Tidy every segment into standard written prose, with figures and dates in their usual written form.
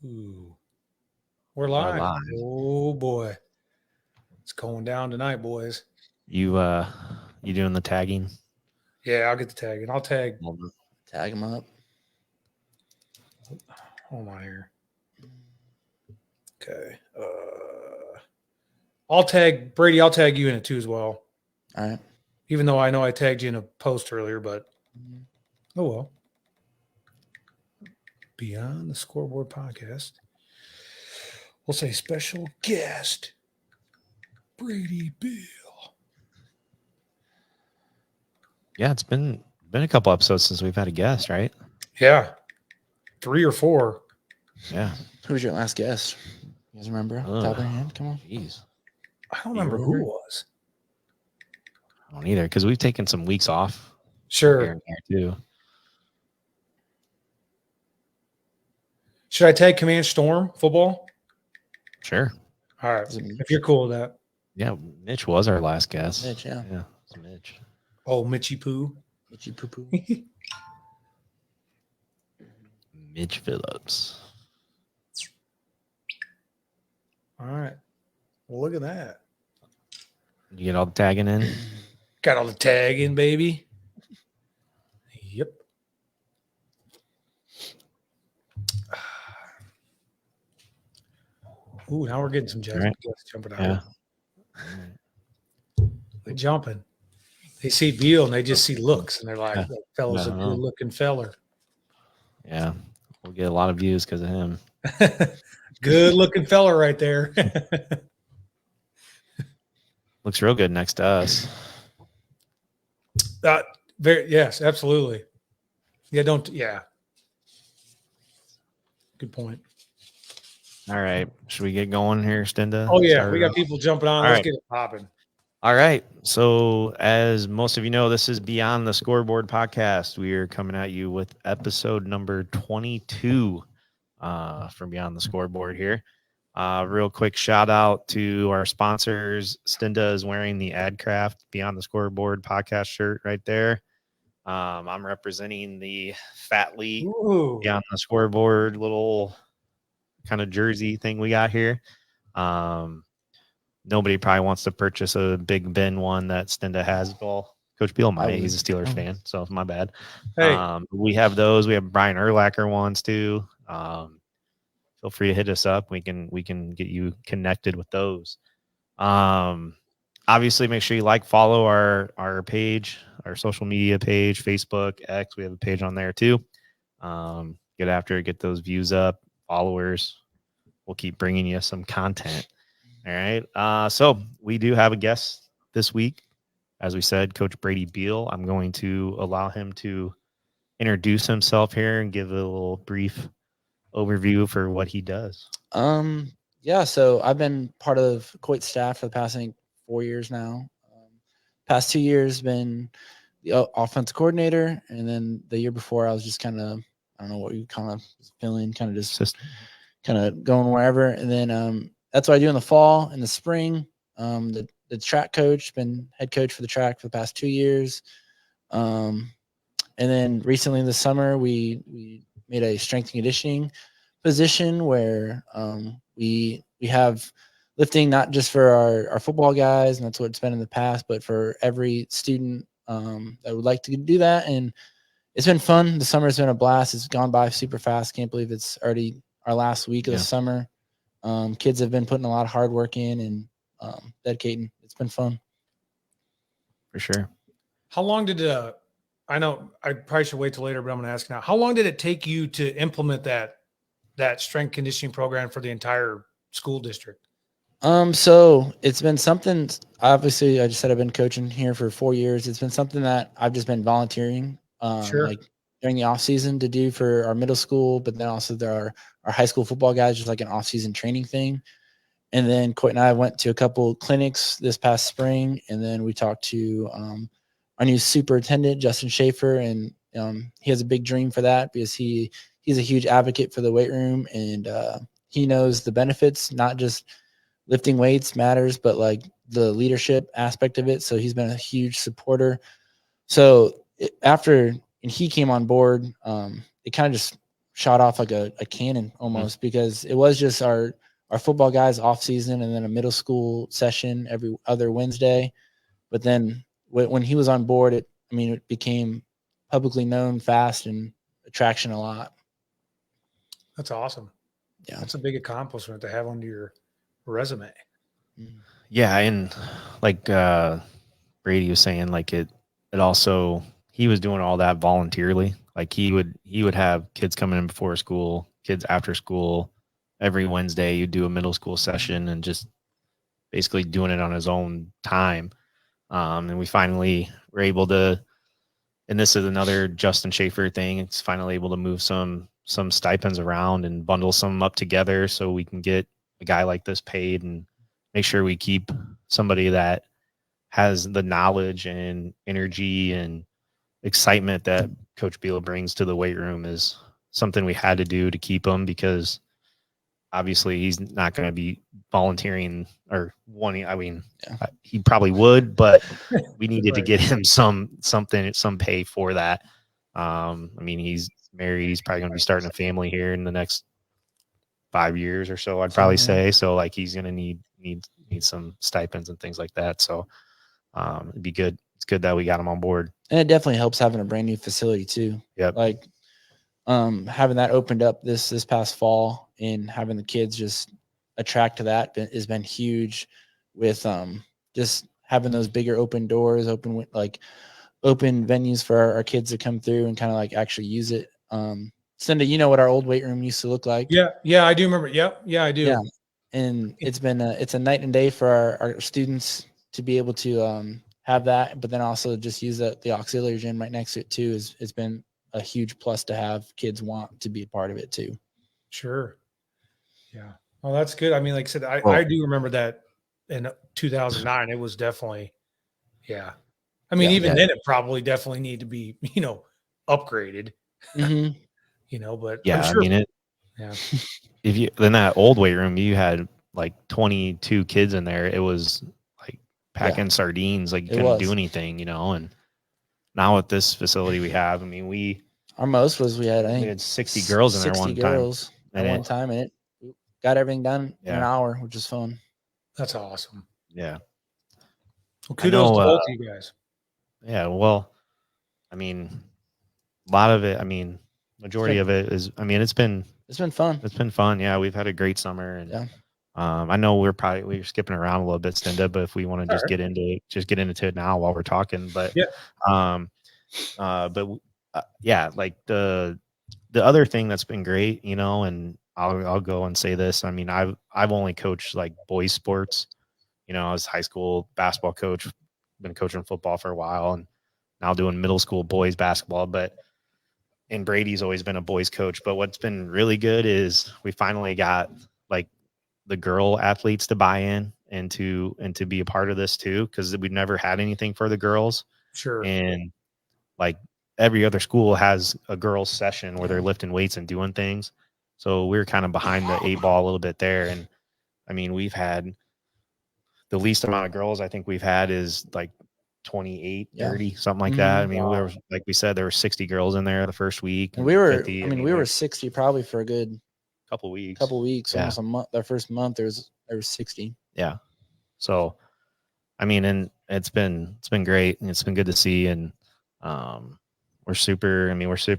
Ooh. We're live. Oh boy. It's going down tonight, boys. You doing the tagging? Yeah, I'll get the tag and I'll tag. Tag him up. Hold on here. Okay. I'll tag Brady. I'll tag you in it too as well. All right. Even though I know I tagged you in a post earlier, but oh well. Beyond the Scoreboard podcast. We'll say special guest Brady Beal. Yeah, it's been a couple episodes since we've had a guest, right? Yeah. 3 or 4. Yeah. Who was your last guest? You guys remember? Top of your hand? Come on. Jeez. I don't remember who it was. I don't either, because we've taken some weeks off. Sure. Too. Should I tag Camanche Storm football? Sure. All right. If you're cool with that. Yeah, Mitch was our last guest. Mitch, yeah. Yeah, it's Mitch. Oh, Mitchy Poo. Mitchy Poo Poo. Mitch Phillips. All right. Well, look at that. You get all the tagging in? Got all the tag in, baby. Yep. Ooh, now we're getting some jazz jumping out. Yeah. They're jumping. They see Beal and they just see looks and they're like, that fella's a good looking feller. Yeah. We'll get a lot of views because of him. Good looking fella right there. Looks real good next to us. Yes, absolutely. Yeah. Good point. All right. Should we get going here, Stenda? Oh, yeah. We got people jumping on. Let's get it popping. All right. So as most of you know, this is Beyond the Scoreboard podcast. We are coming at you with episode number 22 from Beyond the Scoreboard here. Real quick shout out to our sponsors. Stenda is wearing the AdCraft Beyond the Scoreboard podcast shirt right there. I'm representing the Fatly Beyond the Scoreboard little kind of jersey thing we got here. Nobody probably wants to purchase a Big Ben one that Stenda has. Well, Coach Beal might. He's a Steelers fan, so it's my bad. Hey. We have those. We have Brian Urlacher ones too. Feel free to hit us up. We can get you connected with those. Obviously, make sure you follow our page, our social media page, Facebook, X. We have a page on there too. Get after it, get those views up, followers. We'll keep bringing you some content. All right. So we do have a guest this week. As we said, Coach Brady Beal. I'm going to allow him to introduce himself here and give a little brief overview for what he does. Yeah. So I've been part of Coit staff for the past, 4 years now. Past 2 years been the offensive coordinator, and then the year before I was just kind of, I don't know what you kind of feeling, kind of just kind of going wherever. And then that's what I do in the fall and the spring. The track coach, been head coach for the track for the past 2 years. And then recently this summer, we made a strength and conditioning position where we have lifting not just for our football guys, and that's what it's been in the past, but for every student that would like to do that. And it's been fun. The summer's been a blast. It's gone by super fast. Can't believe it's already our last week of the summer. Kids have been putting a lot of hard work in and dedicating. It's been fun. For sure. How long did I know I probably should wait till later, but I'm going to ask now. How long did it take you to implement that strength conditioning program for the entire school district? So it's been something, obviously I just said I've been coaching here for 4 years. It's been something that I've just been volunteering, like during the off season to do for our middle school, but then also there are our high school football guys, just like an off season training thing. And then Coit and I went to a couple clinics this past spring, and then we talked to, our new superintendent, Justin Schaefer, and he has a big dream for that because he's a huge advocate for the weight room, and he knows the benefits, not just lifting weights matters, but like the leadership aspect of it. So he's been a huge supporter. So after he came on board, it kind of just shot off like a cannon almost, because it was just our football guys off season and then a middle school session every other Wednesday. But then when he was on board, it became publicly known fast and attraction a lot. That's awesome. Yeah. That's a big accomplishment to have under your resume. Yeah. And like Brady was saying, like it also, he was doing all that voluntarily. Like he would have kids coming in before school, kids after school. Every Wednesday you'd do a middle school session and just basically doing it on his own time. And we finally were able to, and this is another Justin Schaefer thing. It's finally able to move some stipends around and bundle some up together so we can get a guy like this paid and make sure we keep somebody that has the knowledge and energy and excitement that Coach Beal brings to the weight room is something we had to do to keep him, because obviously he's not going to be volunteering or wanting. I mean, he probably would, but we needed to get him some pay for that. I mean, he's married. He's probably going to be starting a family here in the next 5 years or so, I'd probably say. So like he's going to need some stipends and things like that. So it'd be good. It's good that we got him on board. And it definitely helps having a brand new facility too. Yeah. Like having that opened up this past fall and having the kids just attract to that has been huge, with just having those bigger open doors, open venues for our kids to come through and kind of like actually use it. Cindy, you know what our old weight room used to look like? Yeah, I do remember. Yep. Yeah, I do. Yeah. And it's a night and day for our students to be able to have that, but then also just use the auxiliary gym right next to it too. It's been a huge plus to have kids want to be a part of it too. Sure. Yeah. Well, that's good. I mean, like I said, I do remember that in 2009. It was definitely, yeah. I mean, even then, it probably definitely need to be, upgraded. Mm-hmm. But yeah, I'm sure, I mean it. Yeah. If you in that old weight room, you had like 22 kids in there. It was like packing sardines. Like you couldn't do anything, And now with this facility we have, I mean, our most was we had 60 girls in there one time. And it got everything done in an hour, which is fun. That's awesome. Yeah. Well, kudos to both of you guys. Yeah. Well, I mean, a lot of it, majority of it is, it's been fun. It's been fun. Yeah. We've had a great summer. And I know we're skipping around a little bit, Stinda, but if we want to just get into it now while we're talking, but like the other thing that's been great, and I'll go and say this. I mean, I've only coached like boys sports, I was a high school basketball coach, been coaching football for a while, and now doing middle school boys basketball, and Brady's always been a boys coach. But what's been really good is we finally got like the girl athletes to buy in and to be a part of this too, because we've never had anything for the girls. Sure. And like every other school has a girls session where they're lifting weights and doing things. So we're kind of behind the 8 ball a little bit there. And I mean, we've had the least amount of girls I think we've had is like 28, 30, something like that. I mean, like we said, there were 60 girls in there the first week. And we were 50, we were 60 probably for a good couple weeks, almost a month. Our first month there was 60. Yeah. So, I mean, and it's been great, and it's been good to see. And we're super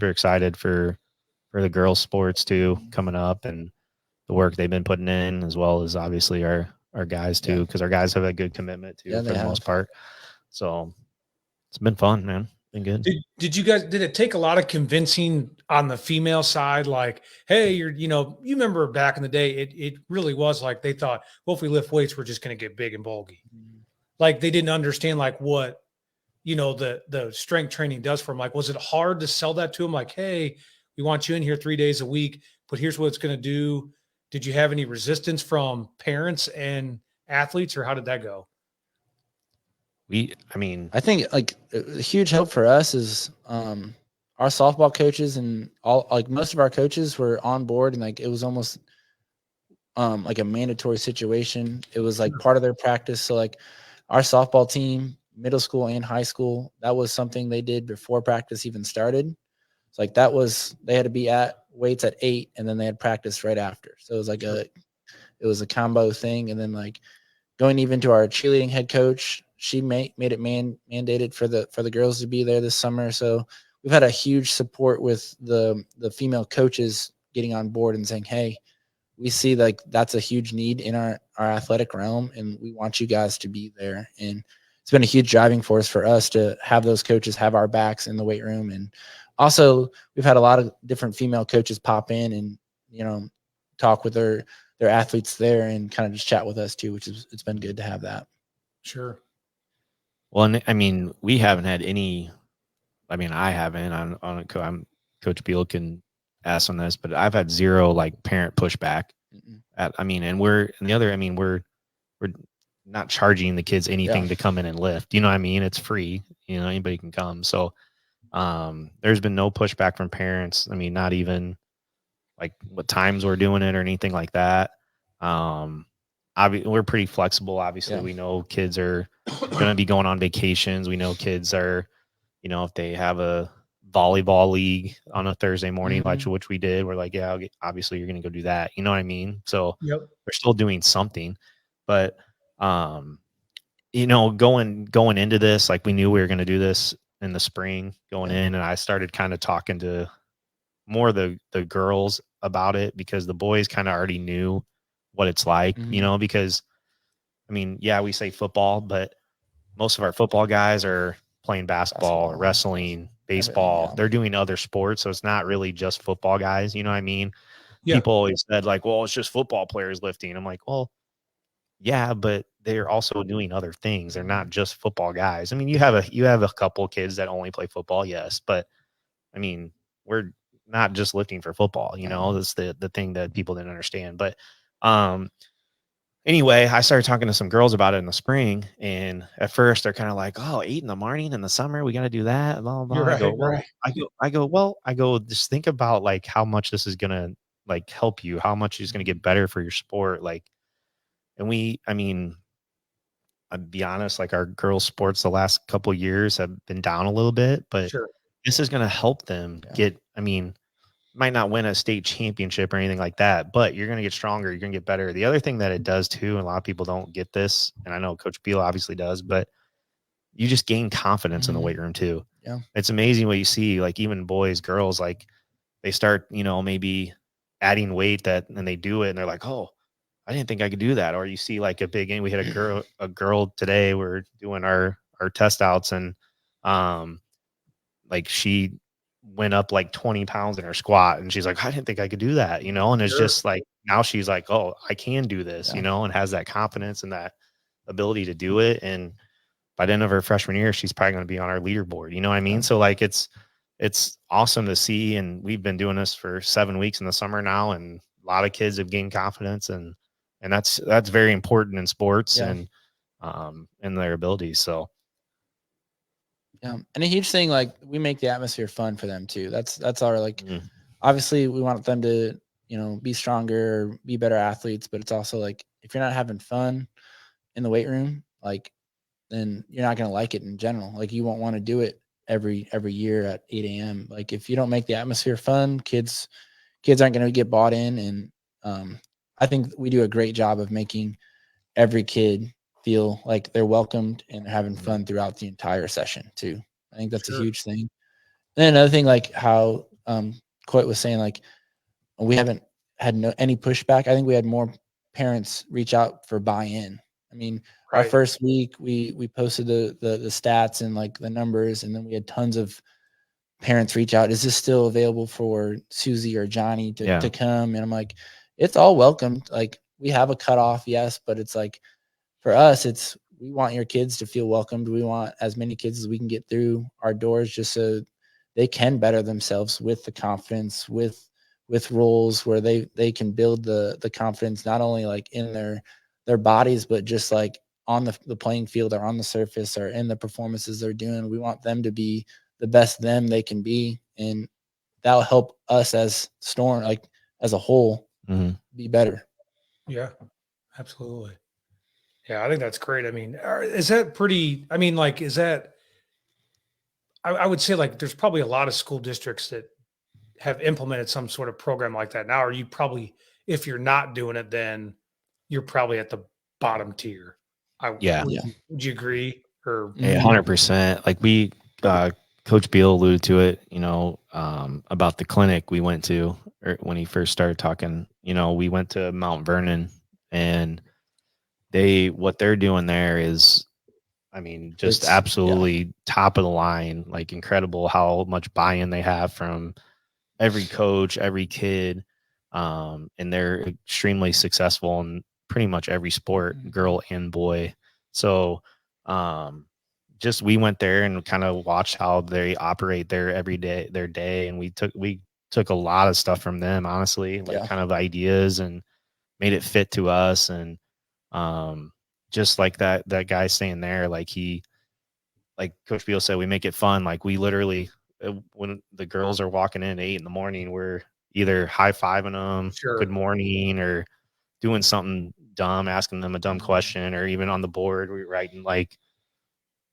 excited for the girls sports too coming up, and the work they've been putting in, as well as obviously our guys too, because our guys have a good commitment too for the most part. So it's been fun, man. Been good. Did it take a lot of convincing on the female side? Like, hey, you remember back in the day, it really was like they thought, well, if we lift weights, we're just going to get big and bulky. Like they didn't understand like what, the strength training does for them. Like, was it hard to sell that to them? Like, hey, we want you in here 3 days a week, but here's what it's going to do. Did you have any resistance from parents and athletes, or how did that go? I think like a huge help for us is our softball coaches and most of our coaches were on board, and like it was almost like a mandatory situation. It was like part of their practice. So like our softball team, middle school and high school, that was something they did before practice even started. It's like they had to be at weights at 8 and then they had practice right after. So it was like it was a combo thing. And then like going even to our cheerleading head coach, she made it mandated for the girls to be there this summer. So we've had a huge support with the female coaches getting on board and saying, hey, we see like that's a huge need in our athletic realm and we want you guys to be there. And it's been a huge driving force for us to have those coaches have our backs in the weight room. And also we've had a lot of different female coaches pop in and, talk with their athletes there and kind of just chat with us too, it's been good to have that. Sure. Well, and I mean, we haven't had any. I mean, I haven't. I'm Coach Beal can ask on this, but I've had zero like parent pushback. And we're not charging the kids anything to come in and lift. You know what I mean? It's free. Anybody can come. So there's been no pushback from parents. I mean, not even like what times we're doing it or anything like that. We're pretty flexible. Obviously, we know kids are going to be going on vacations. We know kids are, if they have a volleyball league on a Thursday morning, which we did, we're like, yeah, obviously you're going to go do that. You know what I mean? So we're still doing something, but, going into this, like we knew we were going to do this in the spring going in, and I started kind of talking to more the girls about it because the boys kind of already knew what it's like, because I mean, yeah, we say football, but most of our football guys are playing basketball, wrestling, baseball. They're doing other sports. So it's not really just football guys. You know what I mean? Yeah. People always said like, well, it's just football players lifting. I'm like, well, yeah, but they're also doing other things. They're not just football guys. I mean, you have a couple kids that only play football. Yes. But I mean, we're not just lifting for football, that's the thing that people didn't understand. But, anyway, I started talking to some girls about it in the spring, and at first they're kind of like, "Oh, 8 a.m. in the summer, we got to do that." Blah, blah, blah. I go, just think about like how much this is gonna like help you, how much is gonna get better for your sport, like. And I'll be honest, like our girls' sports the last couple of years have been down a little bit, but this is gonna help them get. I mean, might not win a state championship or anything like that, but you're going to get stronger. You're going to get better. The other thing that it does too, and a lot of people don't get this, and I know Coach Beal obviously does, but you just gain confidence in the weight room too. Yeah. It's amazing what you see, like even boys, girls, like they start, maybe adding weight and they do it and they're like, oh, I didn't think I could do that. Or you see like a big game. We had a girl today, we're doing our test outs, and like she went up like 20 pounds in her squat, and she's like, I didn't think I could do that, and it's just like, now she's like, oh, I can do this, and has that confidence and that ability to do it. And by the end of her freshman year, she's probably going to be on our leaderboard. You know what I mean? So like, it's awesome to see. And we've been doing this for 7 weeks in the summer now, and a lot of kids have gained confidence, and that's very important in sports and their abilities. So. Yeah. And a huge thing, like we make the atmosphere fun for them too. That's our like, obviously we want them to, be stronger, be better athletes, but it's also like, if you're not having fun in the weight room, like, then you're not going to like it in general. Like you won't want to do it every year at 8 a.m. Like if you don't make the atmosphere fun, kids aren't going to get bought in. And I think we do a great job of making every kid feel like they're welcomed and they're having fun throughout the entire session too. I think that's a huge thing. And then another thing, like how Coit was saying, like we haven't had any pushback. I think we had more parents reach out for buy-in. I mean, our first week we posted the stats and like the numbers, and then we had tons of parents reach out. Is this still available for Susie or Johnny to come? And I'm like, it's all welcomed. Like we have a cutoff, yes, but it's like, for us, we want your kids to feel welcomed. We want as many kids as we can get through our doors, just so they can better themselves with the confidence, with roles where they can build the confidence, not only like in their bodies, but just like on the playing field or on the surface or in the performances they're doing. We want them to be the best them they can be. And that'll help us as Storm, like as a whole, be better. Yeah, absolutely. Yeah, I think that's great. I mean, is that pretty? I mean, like, is that? I would say like there's probably a lot of school districts that have implemented some sort of program like that now? Or you probably, if you're not doing it, then you're probably at the bottom tier. Yeah. Would you agree? Or Hey, 100%. Like we, Coach Beal alluded to it, about the clinic we went to when he first started talking. We went to Mount Vernon, and what they're doing there is, I mean, just absolutely top of the line, like incredible how much buy-in they have from every coach, every kid. And they're extremely successful in pretty much every sport, girl and boy. So, just we went there and kind of watched how they operate their day, and we took a lot of stuff from them, honestly, like kind of ideas, and made it fit to us. And just like that guy staying there, like Coach Beal said, we make it fun. Like we literally, when the girls are walking in at 8 a.m, we're either high-fiving them, good morning, or doing something dumb, asking them a dumb question, or even on the board, we're writing like,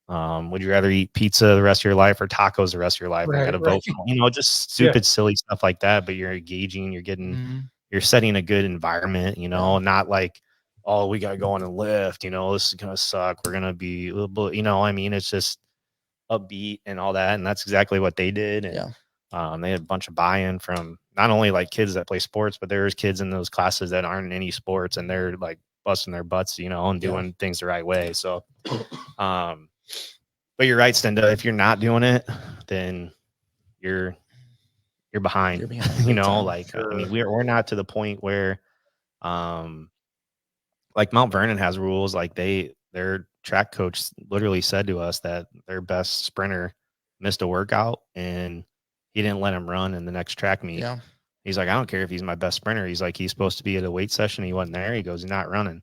would you rather eat pizza the rest of your life or tacos the rest of your life? I got to vote for, just stupid, silly stuff like that. But you're engaging, you're getting, you're setting a good environment, not like, oh, we got to go on and lift, this is going to suck. We're going to be, I mean, it's just upbeat and all that. And that's exactly what they did. And they had a bunch of buy-in from not only like kids that play sports, but there's kids in those classes that aren't in any sports, and they're like busting their butts, and doing things the right way. So, but you're right, Stenda. If you're not doing it, then you're behind. You're behind, I mean, we're not to the point where, like Mount Vernon has rules. Like their track coach literally said to us that their best sprinter missed a workout, and he didn't let him run in the next track meet. Yeah. He's like, I don't care if he's my best sprinter. He's like, he's supposed to be at a weight session. He wasn't there. He goes, he's not running.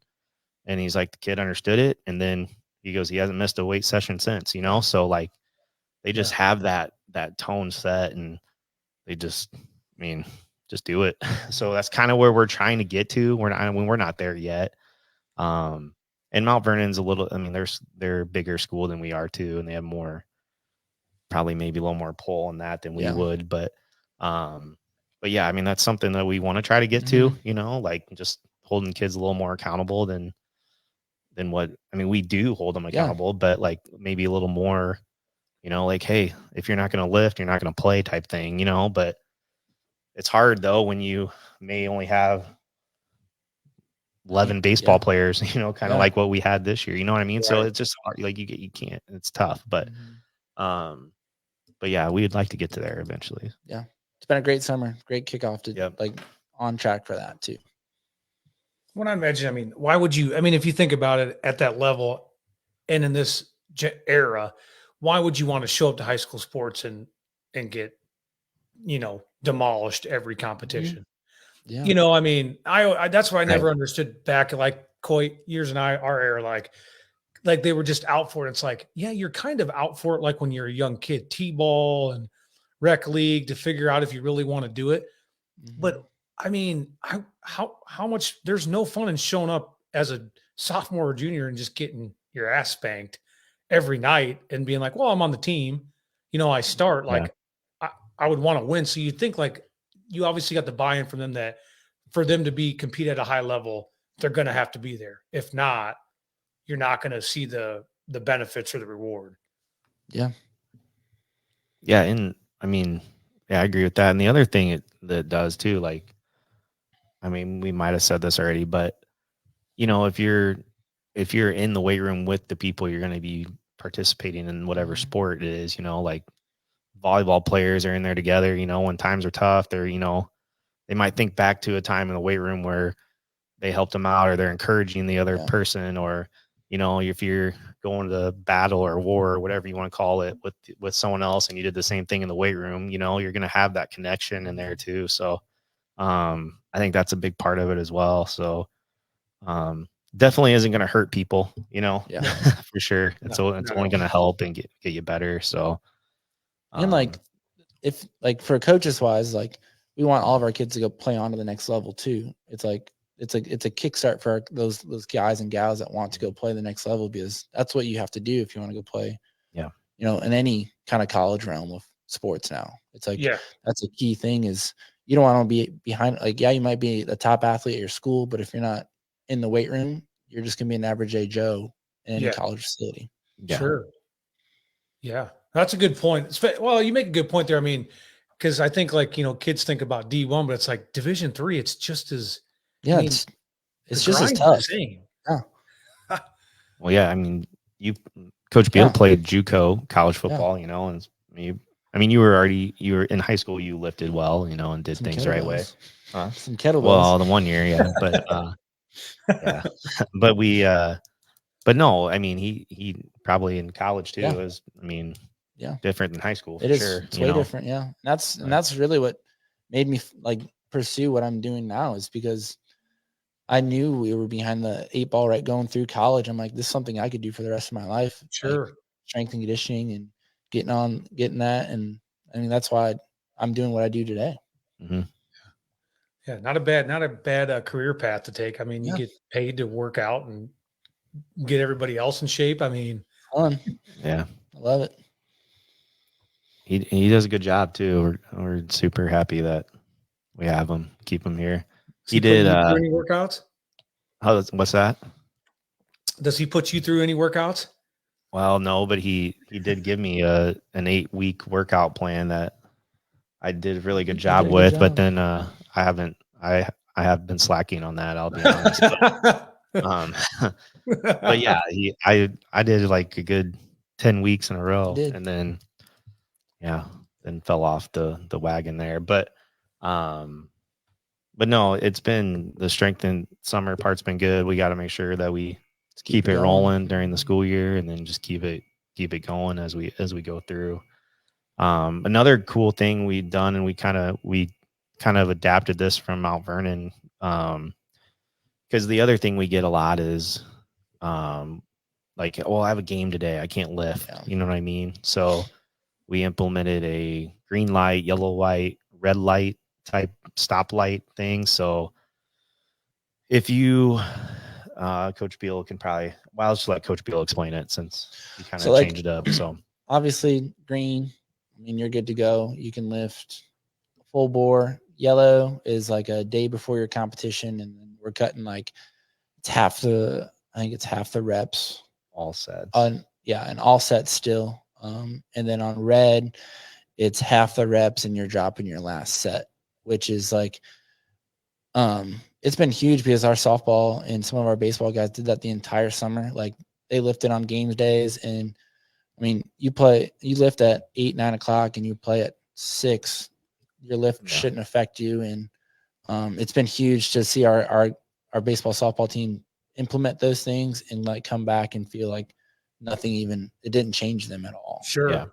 And he's like, the kid understood it. And then he goes, he hasn't missed a weight session since, so like they just have that tone set, and they just do it. So that's kind of where we're trying to get to. We're not there yet. And Mount Vernon's a little, they're a bigger school than we are too. And they have probably maybe a little more pull on that than we would. But yeah, that's something that we want to try to get to, like just holding kids a little more accountable than what, we do hold them accountable, but like maybe a little more, like, hey, if you're not going to lift, you're not going to play type thing, but it's hard though, when you may only have 11 baseball players, kind of like what we had this year, you know what I mean? Right. So it's just hard. Like you can't, it's tough, but yeah, we'd like to get to there eventually. Yeah. It's been a great summer, great kickoff to like on track for that too. When I imagine, why would you, if you think about it at that level and in this era, why would you want to show up to high school sports and get, demolished every competition? Yeah. I that's what I never understood back like Coit years and our era, like they were just out for it. It's like, yeah, you're kind of out for it. Like when you're a young kid, T-ball and rec league to figure out if you really want to do it. But how much, there's no fun in showing up as a sophomore or junior and just getting your ass spanked every night and being like, well, I'm on the team. I start like I would want to win. So you think like you obviously got the buy-in from them that for them to compete at a high level, they're going to have to be there. If not, you're not going to see the benefits or the reward. Yeah. Yeah. And I agree with that. And the other thing that does too, like, we might've said this already, but if you're in the weight room with the people, you're going to be participating in whatever sport it is, like volleyball players are in there together, when times are tough, they're, they might think back to a time in the weight room where they helped them out, or they're encouraging the other person, or, if you're going to battle or war or whatever you want to call it with someone else and you did the same thing in the weight room, you're going to have that connection in there too. So, I think that's a big part of it as well. So, definitely isn't going to hurt people, for sure. It's only going to help and get you better. So, and like, if like for coaches wise, like we want all of our kids to go play on to the next level too. It's like, it's a kickstart for those guys and gals that want to go play the next level, because that's what you have to do if you want to go play, in any kind of college realm of sports now. It's like Yeah, that's a key thing is you don't want to be behind. Like, yeah, you might be the top athlete at your school, but if you're not in the weight room, you're just gonna be an average A Joe in any yeah, college facility. Yeah. sure. Yeah, that's a good point. Well, you make a good point there. I mean, because I think like kids think about D1, but it's like Division 3. It's just as I Yeah, mean, it's the just as grind's the tough. same. Yeah. Well, yeah. I mean, Coach Beal Yeah. played JUCO college Yeah. football, and you were in high school. You lifted well, and did Some things the right way. kettlebells. Some kettlebells. Well, the 1 year, yeah, but yeah, but but no, I mean, he probably in college too Yeah. is, Yeah. different than high school for It is. sure. It's way different. Yeah. And that's really what made me like pursue what I'm doing now is because I knew we were behind the 8 ball right going through college. I'm like, this is something I could do for the rest of my life. Sure. Like strength and conditioning and getting that. And I mean, that's why I'm doing what I do today. Mm-hmm. Yeah, not a bad career path to take. I mean, you Yeah. get paid to work out and get everybody else in shape. I mean, Fun. Yeah, I love it. he does a good job too. We're super happy that we have him, keep him here. He did. put you through any workouts? What's that? Does he put you through any workouts? Well, no, but he did give me an 8-week workout plan that I did a really good job with. But then I have been slacking on that. I'll be honest. But yeah, I did like a good 10 weeks in a row, and then fell off the wagon there. But no, it's been the strength and summer part's been good. We got to make sure that we keep it rolling during the school year, and then just keep it going as we go through. Another cool thing we've done, and we kind of adapted this from Mount Vernon, because the other thing we get a lot is like, I have a game today, I can't lift. You know what I mean? So we implemented a green light, yellow light, red light type stoplight thing. So if you Coach Beal can probably, I'll just let Coach Beal explain it since he kind of changed it up. So obviously green, I mean, you're good to go. You can lift full bore. Yellow is like a day before your competition, and then we're cutting like I think it's half the reps. All sets. And all sets still. And then on red, it's half the reps and you're dropping your last set, which is like it's been huge because our softball and some of our baseball guys did that the entire summer. Like they lifted on games days, and I mean, you lift at 8, 9 o'clock and you play at 6, your lift shouldn't affect you. And it's been huge to see our baseball softball team implement those things and like come back and feel like it didn't change them at all. Sure. Yeah.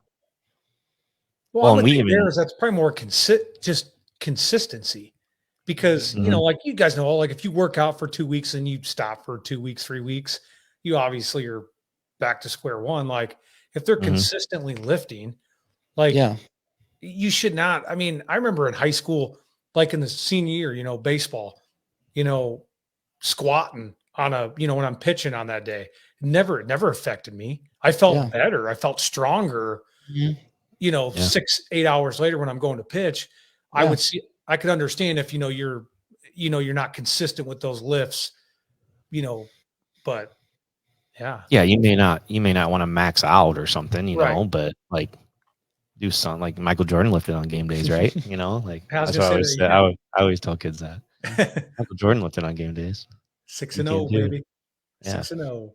Well, I would think that's probably more just consistency, because like you guys know, like if you work out for 2 weeks and you stop for 2 weeks, 3 weeks, you obviously are back to square one. Like if they're consistently lifting, like you should not. I mean, I remember in high school, like in the senior year, baseball, squatting on when I'm pitching on that day, it never affected me. I felt better. I felt stronger. 6-8 hours later when I'm going to pitch, I could understand if you're not consistent with those lifts, but yeah, you may not want to max out or something, but like do something like Michael Jordan lifted on game days, right? Like that's what I always tell kids that Michael Jordan lifted on game days. 6-0, baby. 6-0.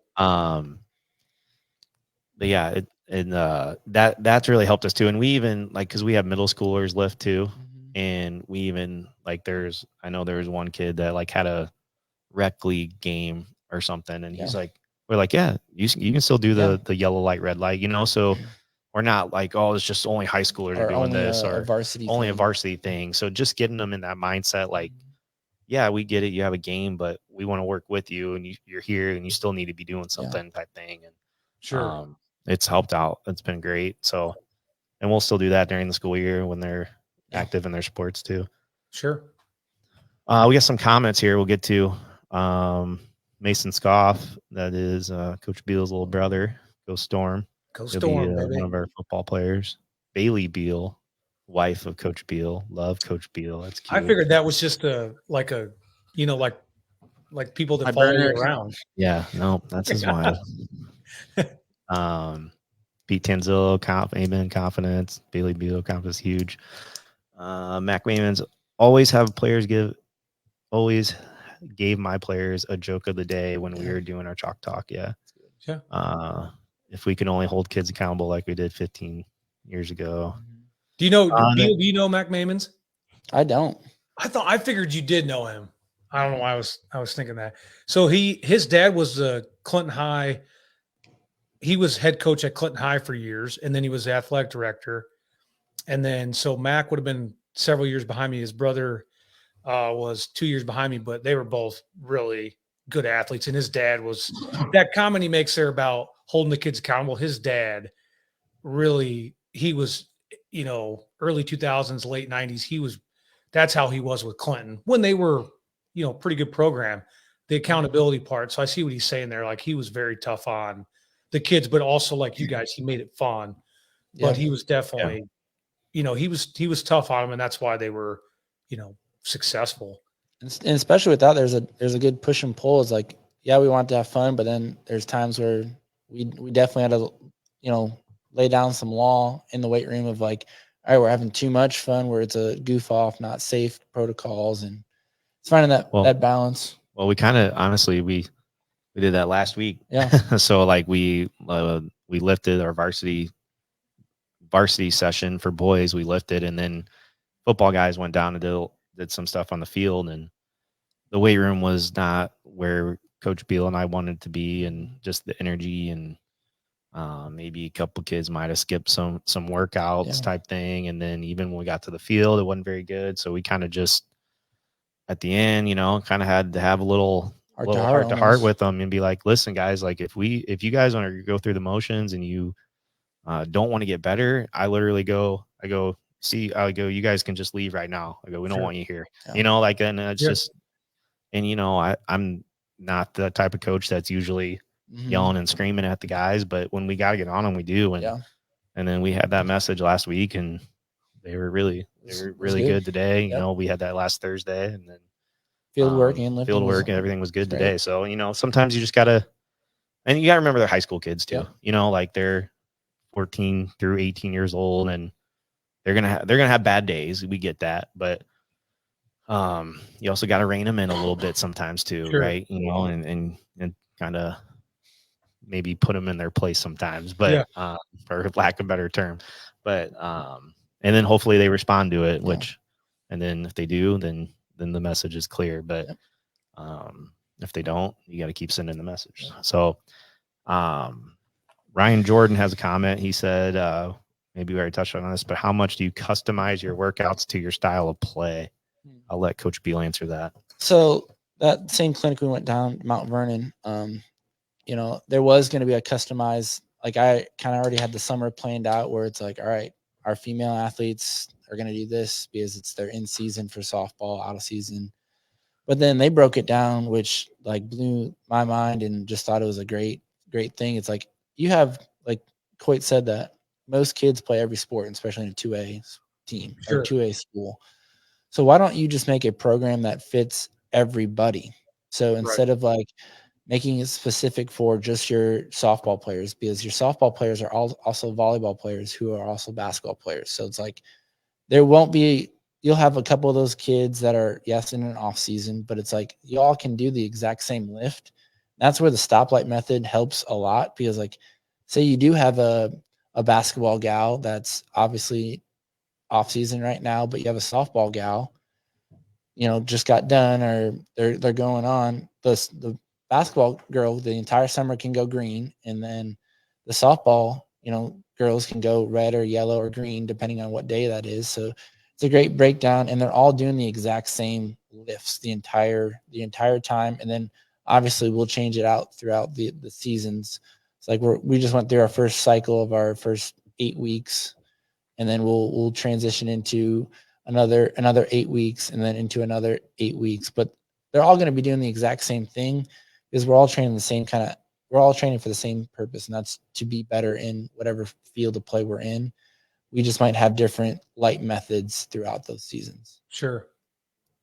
But yeah, that's really helped us too. And we even because we have middle schoolers lift too. And we even I know there was one kid that like had a rec league game or something. And he's like, we're like, yeah, you can still do the yellow light, red light, so we're not like, oh, it's just only high schoolers are doing this or only a varsity thing. So just getting them in that mindset, like, yeah, we get it. You have a game, but we want to work with you, and you're here and you still need to be doing something type thing. And sure. It's helped out. It's been great. So, and we'll still do that during the school year when they're active in their sports too. Sure. We got some comments here we'll get to. Mason Scoff, that is Coach Beal's little brother. Go Storm. Go Storm, baby. One of our football players. Bailey Beal, wife of Coach Beal. Love Coach Beal. That's I cute. figured that was just like people that My follow burner you account. around. Yeah, no, that's his wife. Pete Tanzillo, Amen, confidence. Bailey Beal, confidence, huge. Mac Wayman's always gave my players a joke of the day when we were doing our chalk talk. Yeah. If we can only hold kids accountable like we did 15 years ago. Do you know Beal? Do you know Mac Mamons? I don't. I figured you did know him. I don't know why I was thinking that. So his dad was Clinton High. He was head coach at Clinton High for years, and then he was the athletic director. And then so Mac would have been several years behind me. His brother was 2 years behind me, but they were both really good athletes. And his dad was that comment he makes there about holding the kids accountable. His dad really, he was, early 2000s, late 90s. That's how he was with Clinton when they were, pretty good program, the accountability part. So I see what he's saying there. Like he was very tough on the kids, but also like you guys, he made it fun, but he was definitely, he was tough on them. And that's why they were, successful. And especially with that, there's a good push and pull. It's like, yeah, we want to have fun, but then there's times where we definitely had to, lay down some law in the weight room of like, all right, we're having too much fun where it's a goof off, not safe protocols, and it's finding that balance. Well, we kind of honestly we did that last week. Yeah. So like we lifted our varsity session for boys. We lifted, and then football guys went down and did some stuff on the field, and the weight room was not where Coach Beal and I wanted to be, and just the energy, and maybe a couple kids might have skipped some workouts type thing. And then even when we got to the field, it wasn't very good. So we kind of just at the end, kind of had to have a little heart to heart with them and be like, listen, guys, like if you guys want to go through the motions and you don't want to get better, I go, you guys can just leave right now. I go, we don't want you here, and it's just, and I'm not the type of coach that's usually yelling and screaming at the guys, but when we got to get on them, we do. And then we had that message last week, and they were really good today. We had that last Thursday, and then field work and everything was good today. So, sometimes you just gotta remember they're high school kids too, like they're 14 through 18 years old, and they're going to have bad days. We get that, but you also got to rein them in a little bit sometimes too. Sure. Right. And kind of maybe put them in their place sometimes, but for lack of a better term, but and then hopefully they respond to it, and then if they do, then the message is clear. But if they don't, you got to keep sending the message. So Ryan Jordan has a comment. He said, maybe we already touched on this, but how much do you customize your workouts to your style of play? I'll let Coach Beal answer that. So that same clinic we went down Mount Vernon, there was going to be a customized, like I kind of already had the summer planned out where it's like, all right, our female athletes are going to do this because it's their in season for softball, out of season. But then they broke it down, which like blew my mind, and just thought it was a great thing. It's like you have, like Coit said, that most kids play every sport, especially in a 2A team or 2A school. So why don't you just make a program that fits everybody? So instead of like making it specific for just your softball players, because your softball players are also volleyball players who are also basketball players. So it's like you'll have a couple of those kids that are, yes, in an off season, but it's like you all can do the exact same lift. That's where the stoplight method helps a lot, because like, say you do have a basketball gal that's obviously off season right now, but you have a softball gal, just got done, or they're going on. The basketball girl the entire summer can go green, and then the softball, girls can go red or yellow or green depending on what day that is. So it's a great breakdown, and they're all doing the exact same lifts the entire time. And then obviously we'll change it out throughout the seasons. It's like we just went through our first cycle of our first 8 weeks, and then we'll transition into another 8 weeks, and then into another 8 weeks. But they're all going to be doing the exact same thing, because we're all training for the same purpose, and that's to be better in whatever field of play we're in. We just might have different light methods throughout those seasons. Sure.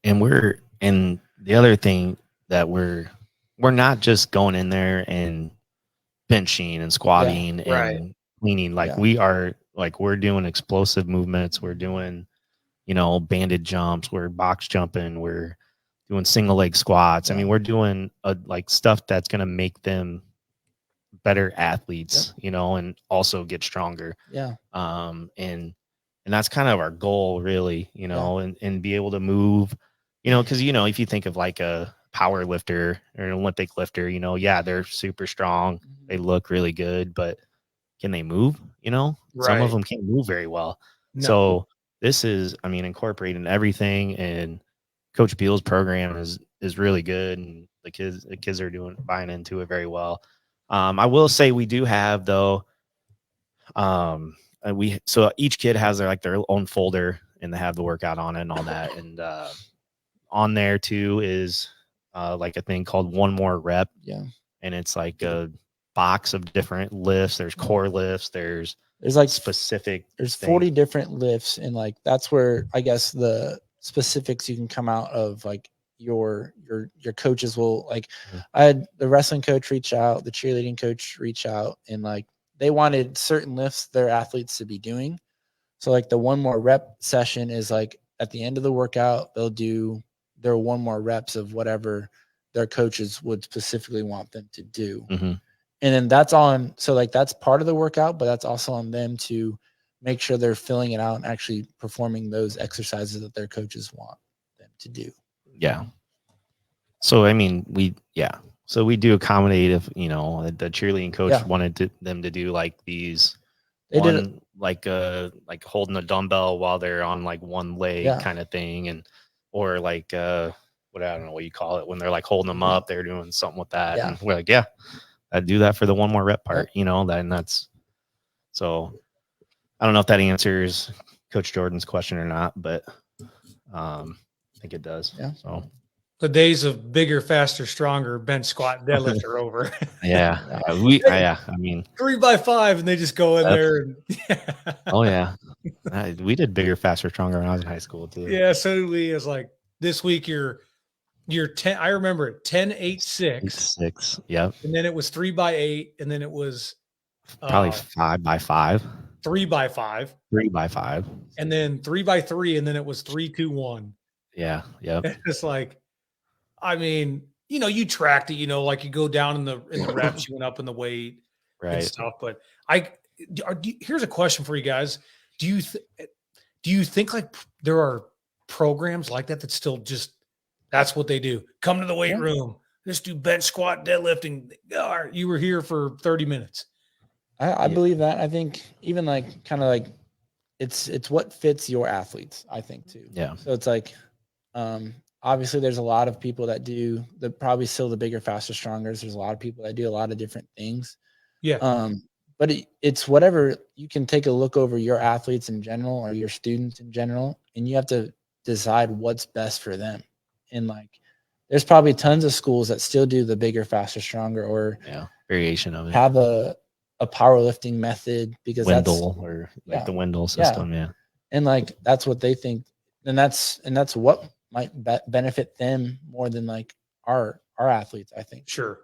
And the other thing that we're not just going in there and benching and squatting right. and cleaning. Like Yeah. we are, like we're doing explosive movements. We're doing, banded jumps. We're box jumping. We're doing single leg squats. I Yeah. mean, we're doing like stuff that's going to make them better athletes, and also get stronger. Yeah. And that's kind of our goal, really, and be able to move, because if you think of like a power lifter or an Olympic lifter, yeah, they're super strong, they look really good, but can they move? Some Right. of them can't move very well. No. So this is, incorporating everything, and Coach Beal's program is really good, and the kids are buying into it very well. I will say we do have, though, so each kid has their own folder, and they have the workout on it and all that. And on there too is like a thing called one more rep. Yeah. And it's like a box of different lifts. There's core lifts. There's like specific. There's 40 different lifts, and like that's where I guess the specifics you can come out of, like your coaches will, like I had the wrestling coach reach out, the cheerleading coach reach out, and like they wanted certain lifts their athletes to be doing. So like the one more rep session is like at the end of the workout, they'll do their one more reps of whatever their coaches would specifically want them to do. Mm-hmm. And then that's on, so like that's part of the workout, but that's also on them to make sure they're filling it out and actually performing those exercises that their coaches want them to do. Yeah. So, so we do accommodate if, the cheerleading coach wanted them to do like these, like holding a dumbbell while they're on like one leg kind of thing. And, or like, I don't know what you call it when they're like holding them up, they're doing something with that. Yeah. And we're like, I'd do that for the one more rep part, that's, so I don't know if that answers Coach Jordan's question or not, but I think it does. Yeah. So the days of bigger, faster, stronger bench squat deadlift are over. Yeah. 3x5, and they just go in there. And, oh yeah, we did bigger, faster, stronger when I was in high school too. Yeah, so did we. It's like this week you're 10. I remember it 10, 8, 6. 6. Yep. And then it was 3x8, and then it was probably 5x5. 3x5. 3x5. And then 3x3, and then it was 3, 2, 1. Yeah. Yep. It's like, you tracked it, like you go down in the reps, you went up in the weight and stuff. But here's a question for you guys. Do you think like there are programs like that still just, that's what they do? Come to the weight room, just do bench, squat, deadlifting. You were here for 30 minutes. I believe that. I think even like kind of like it's what fits your athletes, I think too. Yeah. So it's like, obviously there's a lot of people that do probably still the bigger, faster, stronger. There's a lot of people that do a lot of different things. Yeah. But it's whatever, you can take a look over your athletes in general or your students in general, and you have to decide what's best for them. And like, there's probably tons of schools that still do the bigger, faster, stronger, or variation of it. Have a powerlifting method because Wendell or like the Wendell system. Yeah. And like, that's what they think. And that's what might benefit them more than like our athletes, I think. Sure.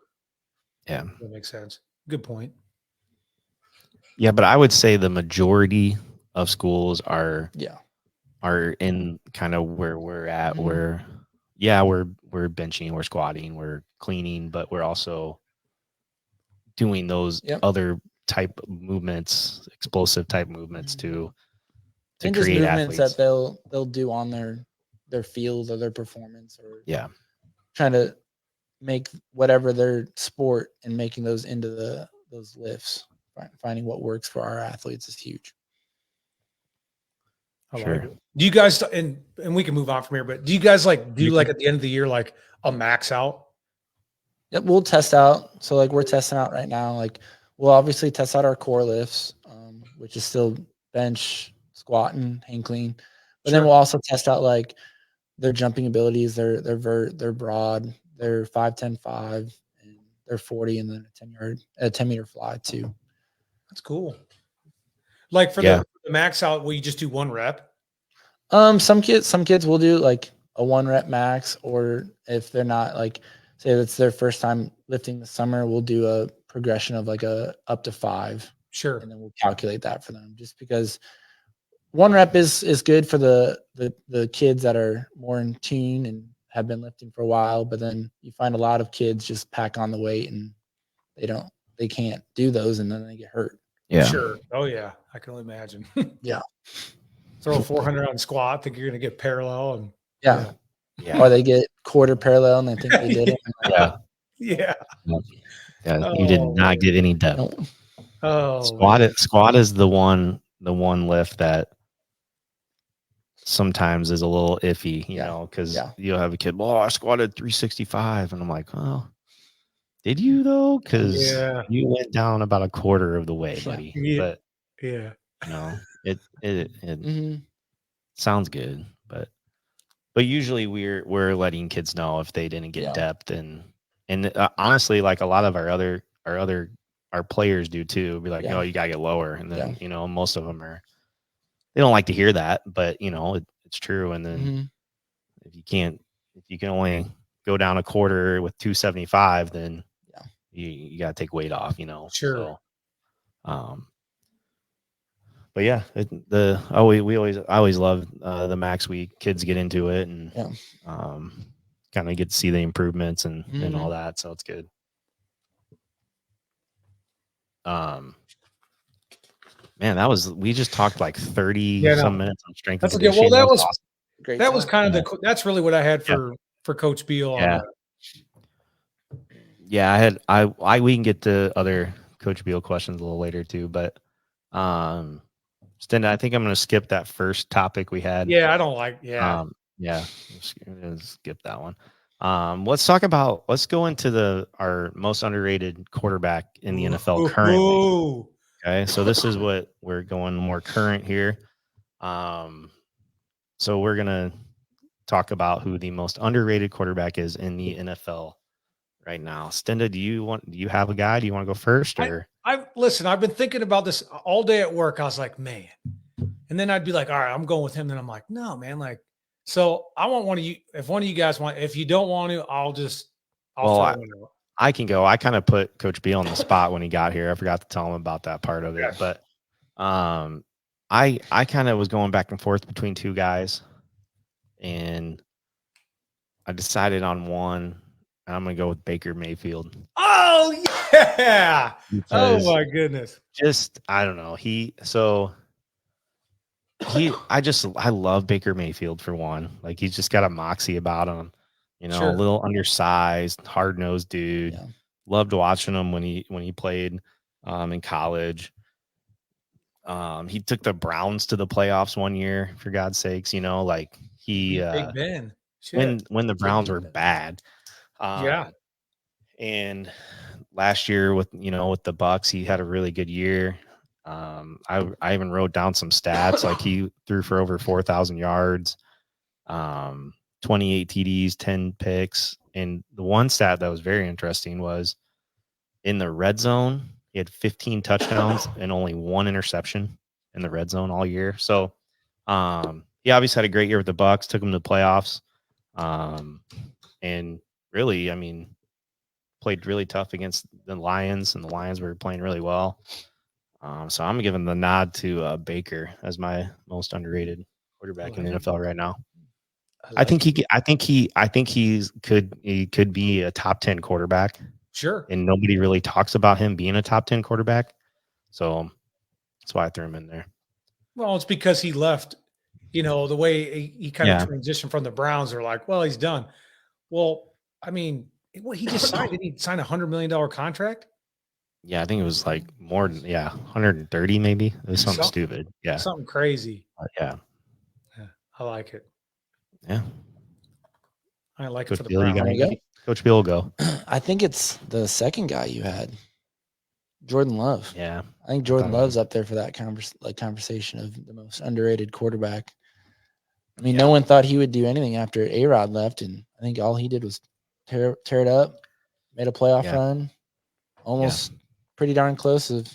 Yeah. That makes sense. Good point. Yeah. But I would say the majority of schools are in kind of where we're at, where, we're benching, we're squatting, we're cleaning, but we're also doing those other type of movements, explosive type movements to and create just movements athletes that they'll do on their field or their performance, or trying to make whatever their sport and making those into those lifts. Finding what works for our athletes is huge. I like it. Do you guys, and we can move on from here, but do you guys do like at the end of the year, like a max out? Yep, we'll test out. So like we're testing out right now. Like we'll obviously test out our core lifts, which is still bench, squat, and hang clean. But then we'll also test out like their jumping abilities, their vert, their broad, their 5, 10, 5, and their 40, and then a 10 meter fly too. That's cool. Like for the the max out where you just do 1 rep? Some kids will do like a 1 rep max, or if they're not, like, say it's their first time lifting this summer, we'll do a progression of like a up to 5, Sure. and then we'll calculate that for them. Just because 1 rep is good for the kids that are more in tune and have been lifting for a while, but then you find a lot of kids just pack on the weight and they can't do those, and then they get hurt. Yeah. Sure. Oh yeah. I can only imagine. Yeah. Throw 400 on squat, think you're going to get parallel, and Yeah. Yeah. Or they get quarter parallel and they think they did it. Yeah. yeah. Yeah. You did Oh, not man. get any depth. No. Oh, Squat is the one lift that sometimes is a little iffy, you know, because you'll have a kid, well, I squatted 365, and I'm like, well, did you though? Because you went down about a quarter of the way, buddy. Yeah. But Yeah. you know, it Mhm. sounds good, but usually we're letting kids know if they didn't get depth, and honestly, like a lot of our players do too. Be like, no, you gotta get lower, and then you know, most of them they don't like to hear that, but you know, it's true. And then if you can only go down a quarter with 275, then you gotta take weight off, you know. Sure. So, but yeah, I always love the max week. Kids get into it and kind of get to see the improvements and all that. So it's good. Man, we just talked like 30 some minutes on strength and conditioning. Well, that was awesome. Great. That was kind of that's really what I had for Coach Beal. Yeah. We can get to other Coach Beal questions a little later too, but Stenda, I think I'm going to skip that first topic we had. Yeah, I don't like. Skip that one. Let's go into our most underrated quarterback in the NFL currently. Okay, so this is what we're going more current here. So we're gonna talk about who the most underrated quarterback is in the NFL right now. Stenda, do you have a guy? Do you want to go first? Or I've been thinking about this all day at work. I was like, man, and then I'd be like, all right, I'm going with him. Then I'm like, no, man, like, so I want one of you. If one of you guys want, if you don't want to, I'll I can go. I kind of put Coach Beal on the spot when he got here. I forgot to tell him about that part of it, but I kind of was going back and forth between two guys, and I decided on one. And I'm gonna go with Baker Mayfield. Oh yeah! Oh my goodness! Just I don't know. I love Baker Mayfield for one. Like he's just got a moxie about him. You know, a little undersized, hard-nosed dude. Yeah. Loved watching him when he played in college. He took the Browns to the playoffs one year, for God's sakes, you know, like he Big Ben. When the Browns were bad. And last year with the Bucks, he had a really good year. I even wrote down some stats, like he threw for over 4,000 yards, 28 TDs, 10 picks. And the one stat that was very interesting was in the red zone, he had 15 touchdowns and only 1 interception in the red zone all year. So he obviously had a great year with the Bucks, took him to the playoffs. And really, I mean, played really tough against the Lions, and the Lions were playing really well. So I'm giving the nod to Baker as my most underrated quarterback in the NFL right now. I think he could be a top 10 quarterback. Sure. And nobody really talks about him being a top 10 quarterback. So that's why I threw him in there. Well, it's because he left, the way he kind of transitioned from the Browns. They're like, well, he's done. Well, I mean, he just signed. Did he sign $100 million contract? Yeah, I think it was like more than 130 maybe. It was something stupid. Yeah, something crazy. Yeah, I like it. Yeah, I like Coach it for the Beal, Browns. Coach Beal will go. I think it's the second guy you had, Jordan Love. Yeah, I think Jordan Love's up there for that conversation of the most underrated quarterback. I mean, no one thought he would do anything after A-Rod left, and I think all he did was tear it up, made a playoff run, almost pretty darn close of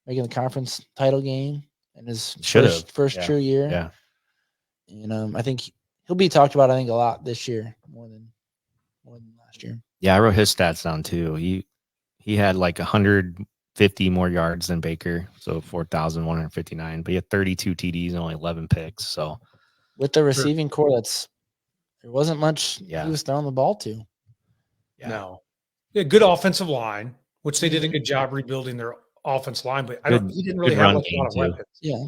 making the conference title game, in his Should've. first Yeah. true year. Yeah. And I think he'll be talked about, I think, a lot this year, more than last year. Yeah, I wrote his stats down too. He had like 150 more yards than Baker, so 4,159. But he had 32 TDs and only 11 picks. So With the receiving core, there wasn't much Yeah. he was throwing the ball to. yeah, No. Yeah, good offensive line, which they did a Mhm. good job rebuilding their offense line, but Good- he didn't really good have run like, a game, lot of too. weapons. Yeah.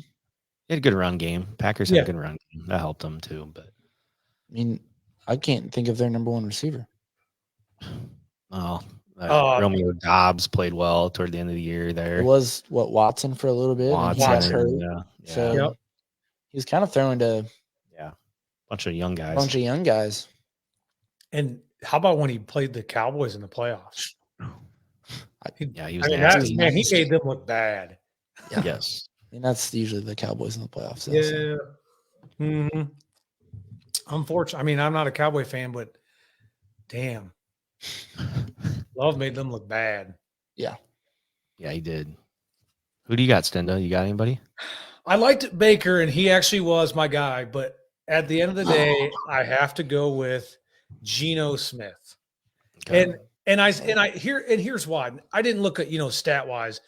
he had a good run game. Packers had Yeah. a good run game. That helped them too. But I mean, I can't think of their number one receiver. Romeo Dobbs played well toward the end of the year there. It was Watson for a little bit, and he got Watson, hurt. yeah. So Yep. he was kind of throwing to Yeah. Bunch of young a guys. bunch of young guys. And how about when he played the Cowboys in the playoffs? Yeah, he was I mean, nasty. he made them look bad. Yeah. Yes. And that's usually the Cowboys in the playoffs. So. Yeah. Mm-hmm. Unfortunately, I mean, I'm not a Cowboy fan, but damn, Love made them look bad. Yeah. Yeah, he did. Who do you got, Stenda? You got anybody? I liked Baker, and he actually was my guy. But at the end of the day, I have to go with Geno Smith. Okay. Here's why. I didn't look at stat wise,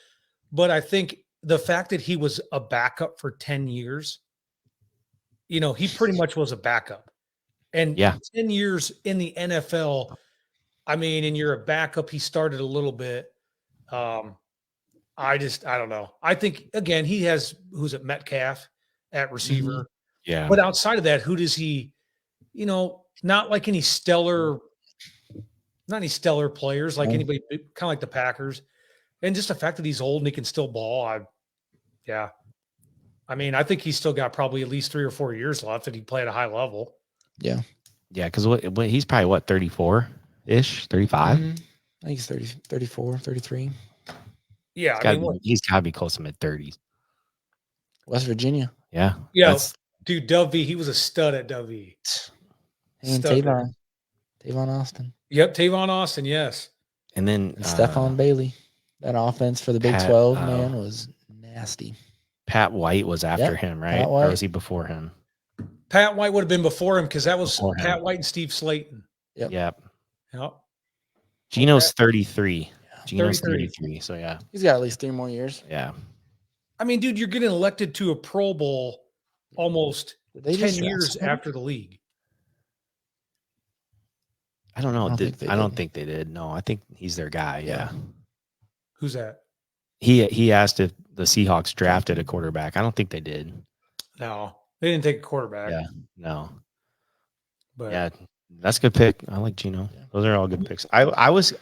but I think the fact that he was a backup for 10 years, he pretty much was a backup. And Yeah. 10 years in the NFL, I mean, and you're a backup. He started a little bit. I don't know. I think again, he has who's at Metcalf at receiver. Yeah. But outside of that, who does he, not like any stellar, not any stellar players like anybody, kind of like the Packers. And just the fact that he's old and he can still ball. I mean, I think he's still got probably at least 3 or 4 years left if he play at a high level. Yeah. Yeah, because he's probably 34-ish, 35? I think he's 30, 34, 33. Yeah. He's got to be close to mid-30s. West Virginia. Yeah. Yeah. Dude, Dovey, he was a stud at Dovey. And Tavon Austin. Yep, Tavon Austin, yes. And then Stephon Bailey. That offense for the Big 12, man, was nasty. Pat White was after him, right? Or was he before him? Pat White would have been before him because that was Before him. Pat White and Steve Slayton. Yep. Yep. Geno's 33. Geno's 33. 33. So, yeah. He's got at least 3 more years. Yeah. I mean, dude, you're getting elected to a Pro Bowl almost Did they 10 just years draft him? after the league. I don't know. I don't think they did. Think they did. No, I think he's their guy. Yeah. Who's that? He asked if the Seahawks drafted a quarterback. I don't think they did. No, they didn't take a quarterback. Yeah. No. But Yeah, that's a good pick. I like Geno. Yeah. Those are all good picks. I was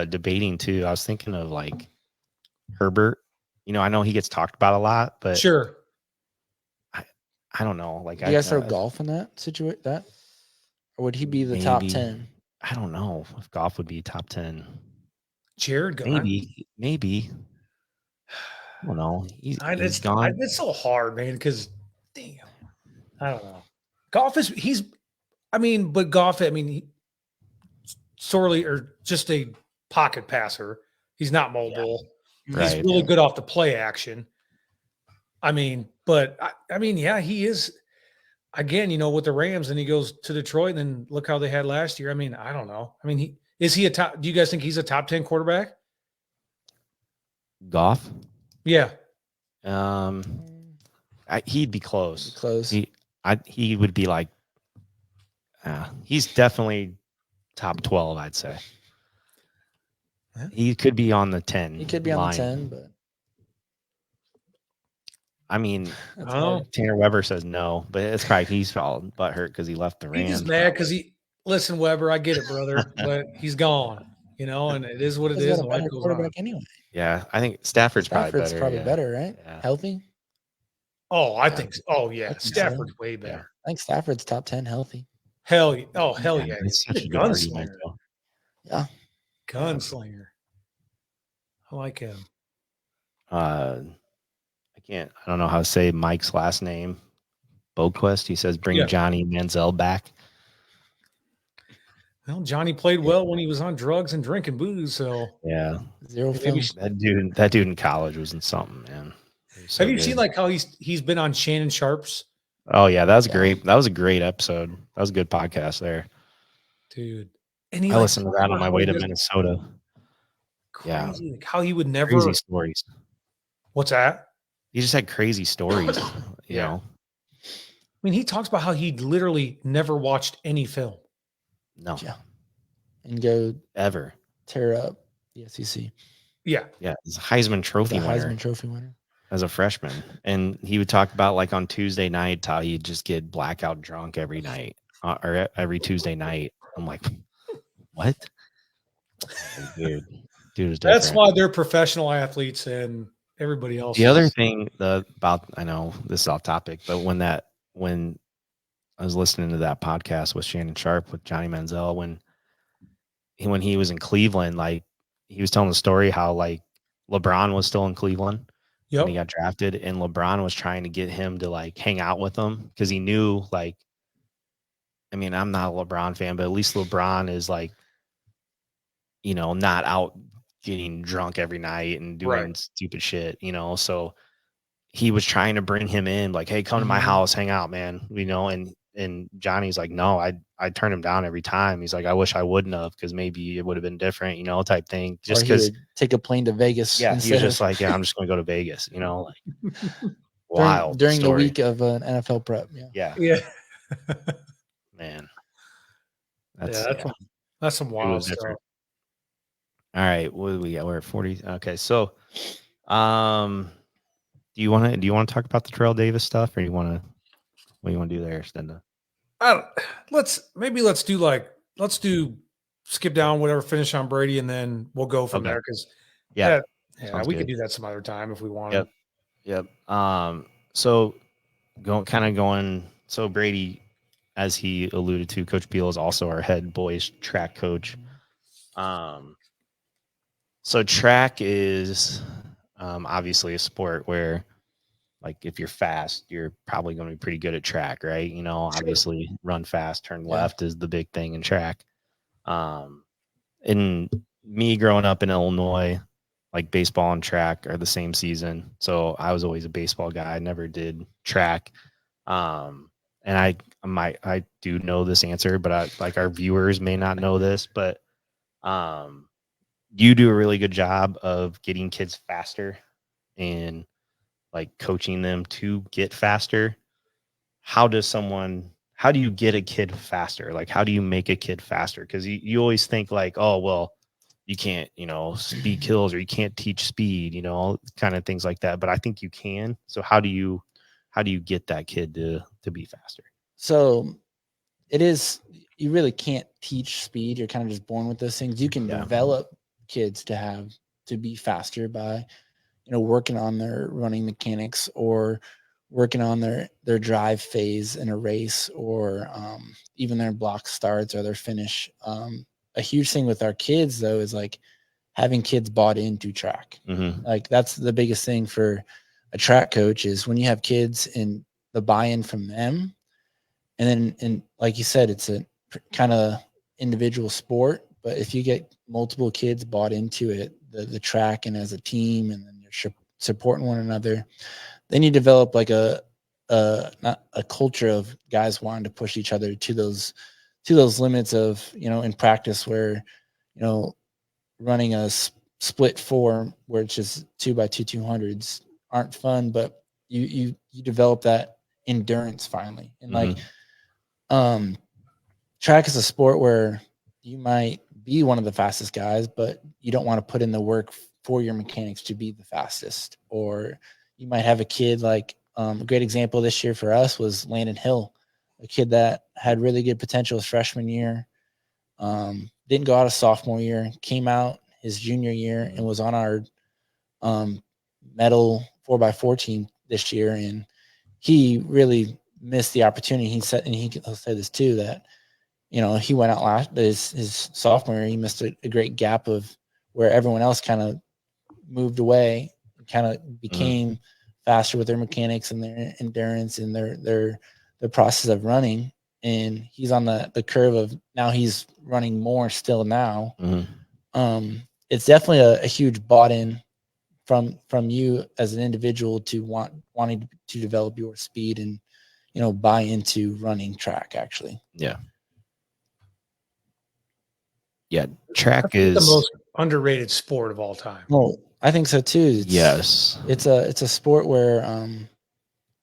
debating too. I was thinking of like Herbert. I know he gets talked about a lot, but sure. I don't know. Like, Do you guys throw golf in that situation? Or would he be the top maybe. 10? I don't know if golf would be top 10. Jared Goff. Maybe. I don't know. He's gone. It's so hard, man, because damn. I don't know. Goff but Goff, he sorely or just a pocket passer. He's not mobile. He's Right. really good off the play action. But he is again, with the Rams, and he goes to Detroit, and then look how they had last year. I don't know. Is he a top? Do you guys think he's a top 10 quarterback? Golf. Yeah. He'd be close. Close. He would be like. He's definitely top 12, I'd say. Yeah. He could be on the 10. He could be on the 10, but that's hard. Tanner Weber says no, but it's probably he's all butthurt because he left the Rams. He's mad because listen, Weber, I get it, brother, but he's gone, and it is what it He's is. got a And life better goes quarterback on. anyway. Yeah, I think Stafford's probably better. Right? Yeah. Healthy? Oh, I think so. Oh, yeah. I think so. Stafford's way better. I think Stafford's top 10 healthy. Hell yeah. Oh, hell yeah. It's such He's a a good argument, gunslinger. though. Yeah. Gunslinger. I like him. I don't know how to say Mike's last name. Boquist. He says, bring Yeah. Johnny Manziel back. Well, Johnny played well when he was on drugs and drinking booze, so Yeah. Zero maybe film. That dude in college was in something, man. So Have you good. seen like how he's been on Shannon Sharp's? Oh yeah, that was great. That was a great episode. That was a good podcast there. Dude. And he I like listened to talks that about on my how way he to does Minnesota. Yeah. crazy, like how he would never. Crazy stories. What's that? He just had crazy stories, you Yeah. know. I mean, he talks about how he literally never watched any film. No. Yeah. And go Ever. tear up the SEC. Yeah. Yeah. He's a Heisman The Trophy winner Heisman Trophy winner. as a freshman. And he would talk about like on Tuesday night how he'd just get blackout drunk every night or every Tuesday night. I'm like, what? Dude was different. That's why they're professional athletes and everybody else. The other thing about, I know this is off topic, but when I was listening to that podcast with Shannon Sharp with Johnny Manziel, when he was in Cleveland, like he was telling the story how like LeBron was still in Cleveland when he got drafted, and LeBron was trying to get him to like hang out with him because he knew, like, I mean, I'm not a LeBron fan, but at least LeBron is like, you know, not out getting drunk every night and doing stupid shit, you know. So he was trying to bring him in, like, hey, come to my house, hang out, man, you know. And Johnny's like, no, I turn him down every time. He's like, I wish I wouldn't have, because maybe it would have been different, you know, type thing. Just because take a plane to Vegas. Yeah, he was just like, yeah, I'm just gonna go to Vegas, you know, like wild during story. the week of an NFL prep. Yeah. Man. That's some wild stuff. Different. All right, what do we got? We're at 40. Okay, so do you want to talk about the Terrell Davis stuff, or what do you want to do there, Stenda? Let's do skip down whatever, finish on Brady, and then we'll go from there, because we could do that some other time if we wanted. Yep. So going. So Brady, as he alluded to, Coach Beal is also our head boys track coach. So track is obviously a sport where, like, if you're fast, you're probably going to be pretty good at track, right? You know, obviously run fast, turn left is the big thing in track. And me growing up in Illinois, like baseball and track are the same season. So I was always a baseball guy. I never did track. And I do know this answer, but like our viewers may not know this, but you do a really good job of getting kids faster and like coaching them to get faster. How do you get a kid faster? Like, how do you make a kid faster? Because you always think like, oh, well, you can't, you know, speed kills, or you can't teach speed, you know, kind of things like that. But I think you can. So how do you get that kid to be faster? So you really can't teach speed. You're kind of just born with those things. You can develop kids to be faster by, you know, working on their running mechanics, or working on their drive phase in a race, or even their block starts or their finish. A huge thing with our kids, though, is like having kids bought into track. Like that's the biggest thing for a track coach, is when you have kids and the buy-in from them. And like you said, it's a kind of individual sport, but if you get multiple kids bought into it, the track, and as a team, and then you're supporting one another, then you develop like not a culture of guys wanting to push each other to those limits of, you know, in practice, where, you know, running a split 4, where it's just 2x2 200s aren't fun, but you develop that endurance finally. And like, track is a sport where you might be one of the fastest guys, but you don't want to put in the work for your mechanics to be the fastest. Or you might have a kid like, a great example this year for us was Landon Hill, a kid that had really good potential his freshman year. Didn't go out of sophomore year, came out his junior year, and was on our medal 4x4 team this year. And he really missed the opportunity. He said, and he'll say this too, that, you know, he went out his sophomore year, he missed a great gap of where everyone else kind of moved away, kind of became faster with their mechanics and their endurance and their process of running. And he's on the curve of now he's running more still now. It's definitely a huge bought in from you as an individual to wanting to develop your speed and, buy into running track actually. Yeah. Yeah. I Track think the is, most underrated sport of all time. Well, I think so too. yes. It's a sport where,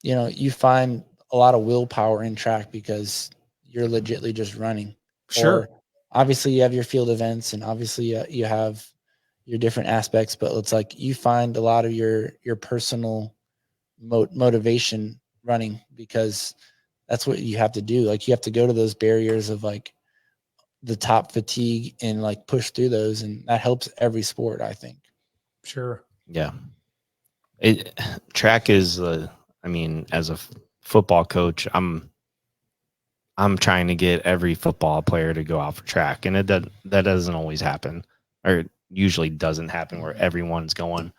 you find a lot of willpower in track because you're legitly just running. Sure. Or obviously you have your field events and obviously you have your different aspects, but it's like you find a lot of your personal motivation running because that's what you have to do. Like you have to go to those barriers of like the top fatigue and like push through those, and that helps every sport, I think. Sure. Yeah. Track is, I mean, as a football coach, I'm trying to get every football player to go out for track, and that doesn't always happen, or usually doesn't happen where everyone's going.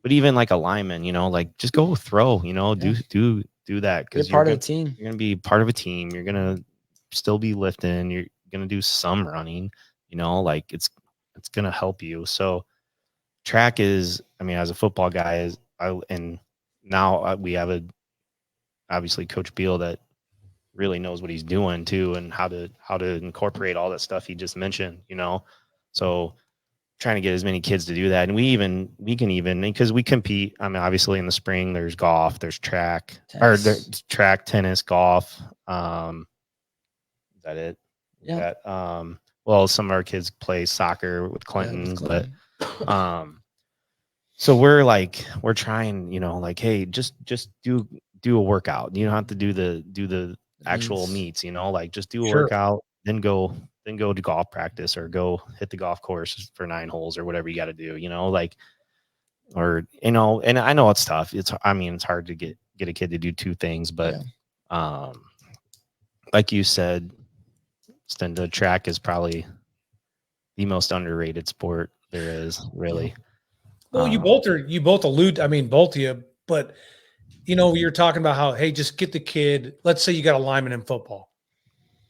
But even like a lineman, like just go throw, do that You're because part of a team. you're gonna be part of a team. You're gonna still be lifting. You're gonna do some running. Like it's gonna help you. So track is, I mean, as a football guy, and now we have obviously Coach Beal that really knows what he's doing too, and how to incorporate all that stuff he just mentioned. So trying to get as many kids to do that, and we can even because we compete. I mean, obviously in the spring there's golf, there's track, Tennis. or there's track, tennis, golf. Is that it? Yeah. Well, some of our kids play soccer with Clinton, Yeah, with Clinton. but so we're trying, like, hey, just do a workout. You don't have to do the actual meets, like just do a Sure. workout, then go to golf practice or go hit the golf course for 9 holes or whatever you got to do, like, or, and I know it's tough. It's hard to get a kid to do 2 things, but, like you said, Stenda, track is probably the most underrated sport there is, really. Well, you both allude, I mean, both of you, but you're talking about how, hey, just get the kid. Let's say you got a lineman in football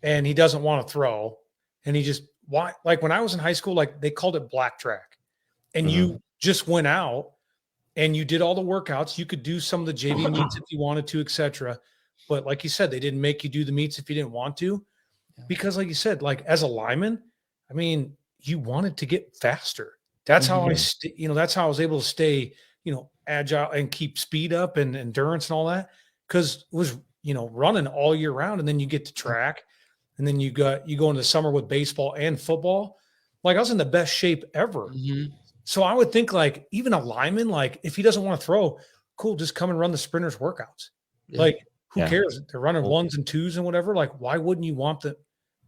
and he doesn't want to throw. And he just, why? Like when I was in high school, like they called it black track. And you just went out and you did all the workouts. You could do some of the JV meets if you wanted to, etc. But like you said, they didn't make you do the meets if you didn't want to. Because like you said, like as a lineman, I mean, you wanted to get faster. That's how that's how I was able to stay, agile and keep speed up and endurance and all that. Cause it was, running all year round. And then you get to track and then you go into the summer with baseball and football. Like I was in the best shape ever. So I would think like even a lineman, like if he doesn't want to throw, cool, just come and run the sprinters workouts. Like who cares? They're running 1s and 2s and whatever. Like, why wouldn't you want the,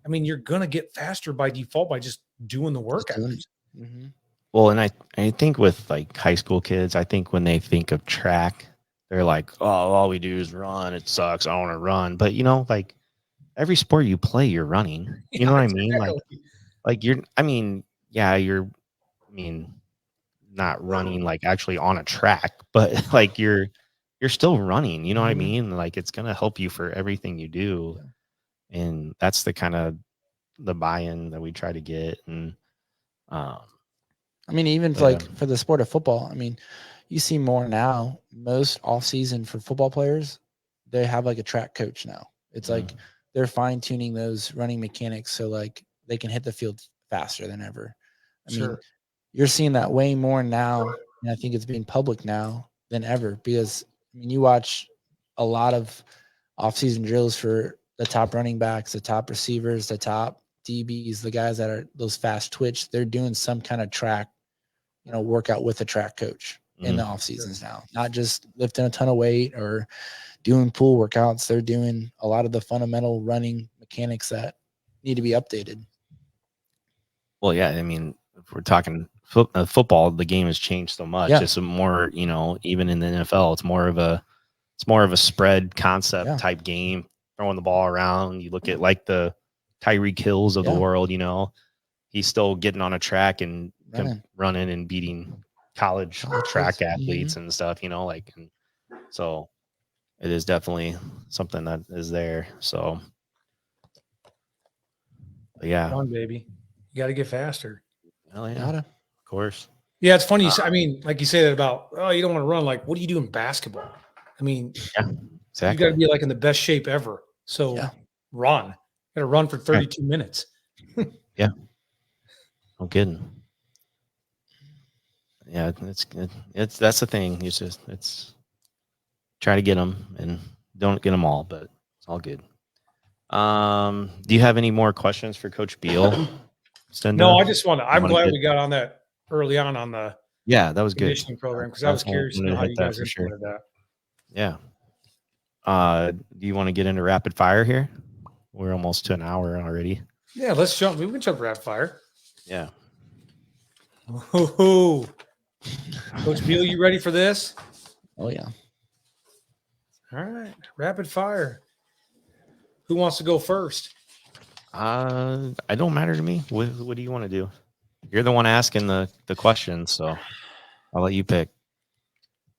I mean, you're going to get faster by default by just doing the workouts. Well, and I think with like high school kids, I think when they think of track, they're like, oh, all we do is run. It sucks. I don't want to run. But like every sport you play, you're running. You know what I mean? Like you're, I mean, yeah, you're, I mean, not running like actually on a track, but like you're still running. You know what I mean? Like it's gonna help you for everything you do, and that's the kind of the buy-in that we try to get. And I mean, even for the sport of football, I mean, you see more now. Most off season for football players, they have like a track coach now. It's like they're fine tuning those running mechanics so like they can hit the field faster than ever. I mean, you're seeing that way more now, and I think it's being public now than ever because I mean, you watch a lot of off-season drills for the top running backs, the top receivers, the top DBs, the guys that are those fast twitch. They're doing some kind of track, workout with a track coach in the off seasons now, not just lifting a ton of weight or doing pool workouts. They're doing a lot of the fundamental running mechanics that need to be updated. Well, yeah, I mean, if we're talking football, the game has changed so much. It's more, even in the NFL, it's more of a spread concept type game, throwing the ball around. You look at like the Tyreek Hills of the world, he's still getting on a track and running and beating college track athletes and stuff, like, and so it is definitely something that is there. So, yeah, Come on, baby, you got to get faster. Hell yeah, of course. Yeah, it's funny. I mean, like you say that about, oh, you don't want to run. Like, what do you do in basketball? I mean, Yeah, you exactly. got to be like in the best shape ever. So Yeah. run. Got to run for 32 minutes. Yeah. No kidding. Yeah, it's that's the thing. It's try to get them and don't get them all, but it's all good. Do you have any more questions for Coach Beal? No, I just want to. I'm glad get- we got on that early on the Yeah, that was good. conditioning program because I was curious to know how you guys implemented that. Yeah. Do you want to get into rapid fire here? We're almost to an hour already. Yeah, let's jump. We can jump rapid fire. Yeah. Ooh. Coach Beal, you ready for this? Oh yeah. All right, rapid fire. Who wants to go first? It don't matter to me. What do you want to do? You're the one asking the questions, so I'll let you pick.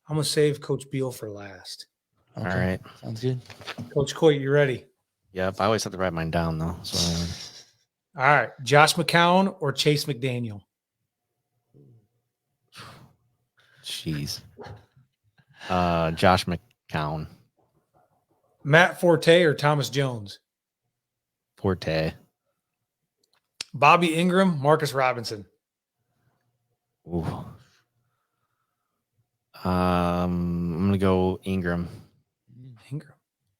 I'm gonna save Coach Beal for last. Okay. All right. Sounds good. Coach Coit, you ready? Yep. I always have to write mine down though. So All right, Josh McCown or Chase McDaniel? jeez. Josh McCown. Matt Forte or Thomas Jones? Forte. Bobby Ingram, Marcus Robinson. Ooh. I'm gonna go Ingram. Ingram.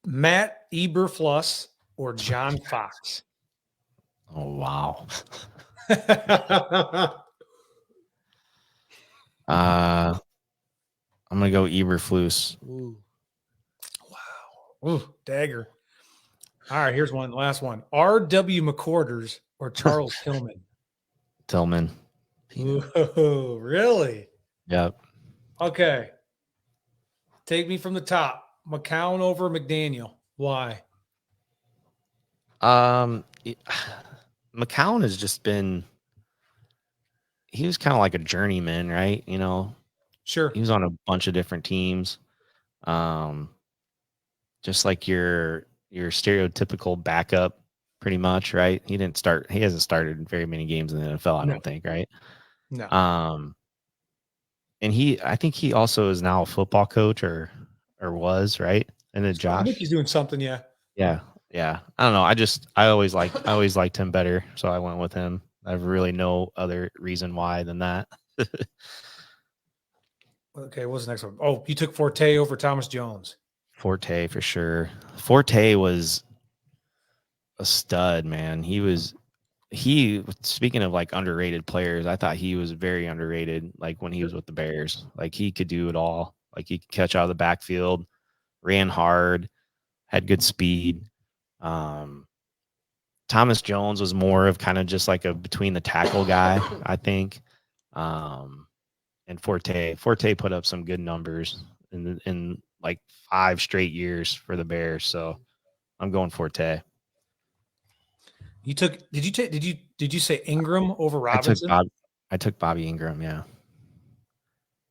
Matt Eberfluss or John Fox? Oh wow. Wow. I'm gonna go Eberflus. Ooh. Ooh, dagger. All right, here's one. Last one. R.W. McCorders or Charles Tillman? Tillman. Ooh, really? Yep. Okay. Take me from the top. McCown over McDaniel. Why? McCown has just been. He was kind of like a journeyman, right? You know, Sure. he was on a bunch of different teams. Just like your stereotypical backup, pretty much, right? He hasn't started very many games in the NFL, I don't think, right? No. And I think he also is now a football coach or was, right? And then Josh. I think he's doing something, yeah. Yeah. Yeah. I don't know. I always liked him better. So I went with him. I have really no other reason why than that. Okay, what's the next one? Oh, you took Forte over Thomas Jones. Forte for sure. Forte was a stud, man. Speaking of like underrated players, I thought he was very underrated. Like when he was with the Bears, like he could do it all. Like he could catch out of the backfield, ran hard, had good speed. Thomas Jones was more of kind of just like a between the tackle guy, I think. And Forte put up some good numbers in like 5 straight years for the Bears. So I'm going Forte. Did you say Ingram over Robinson? I took Bobby Ingram. Yeah.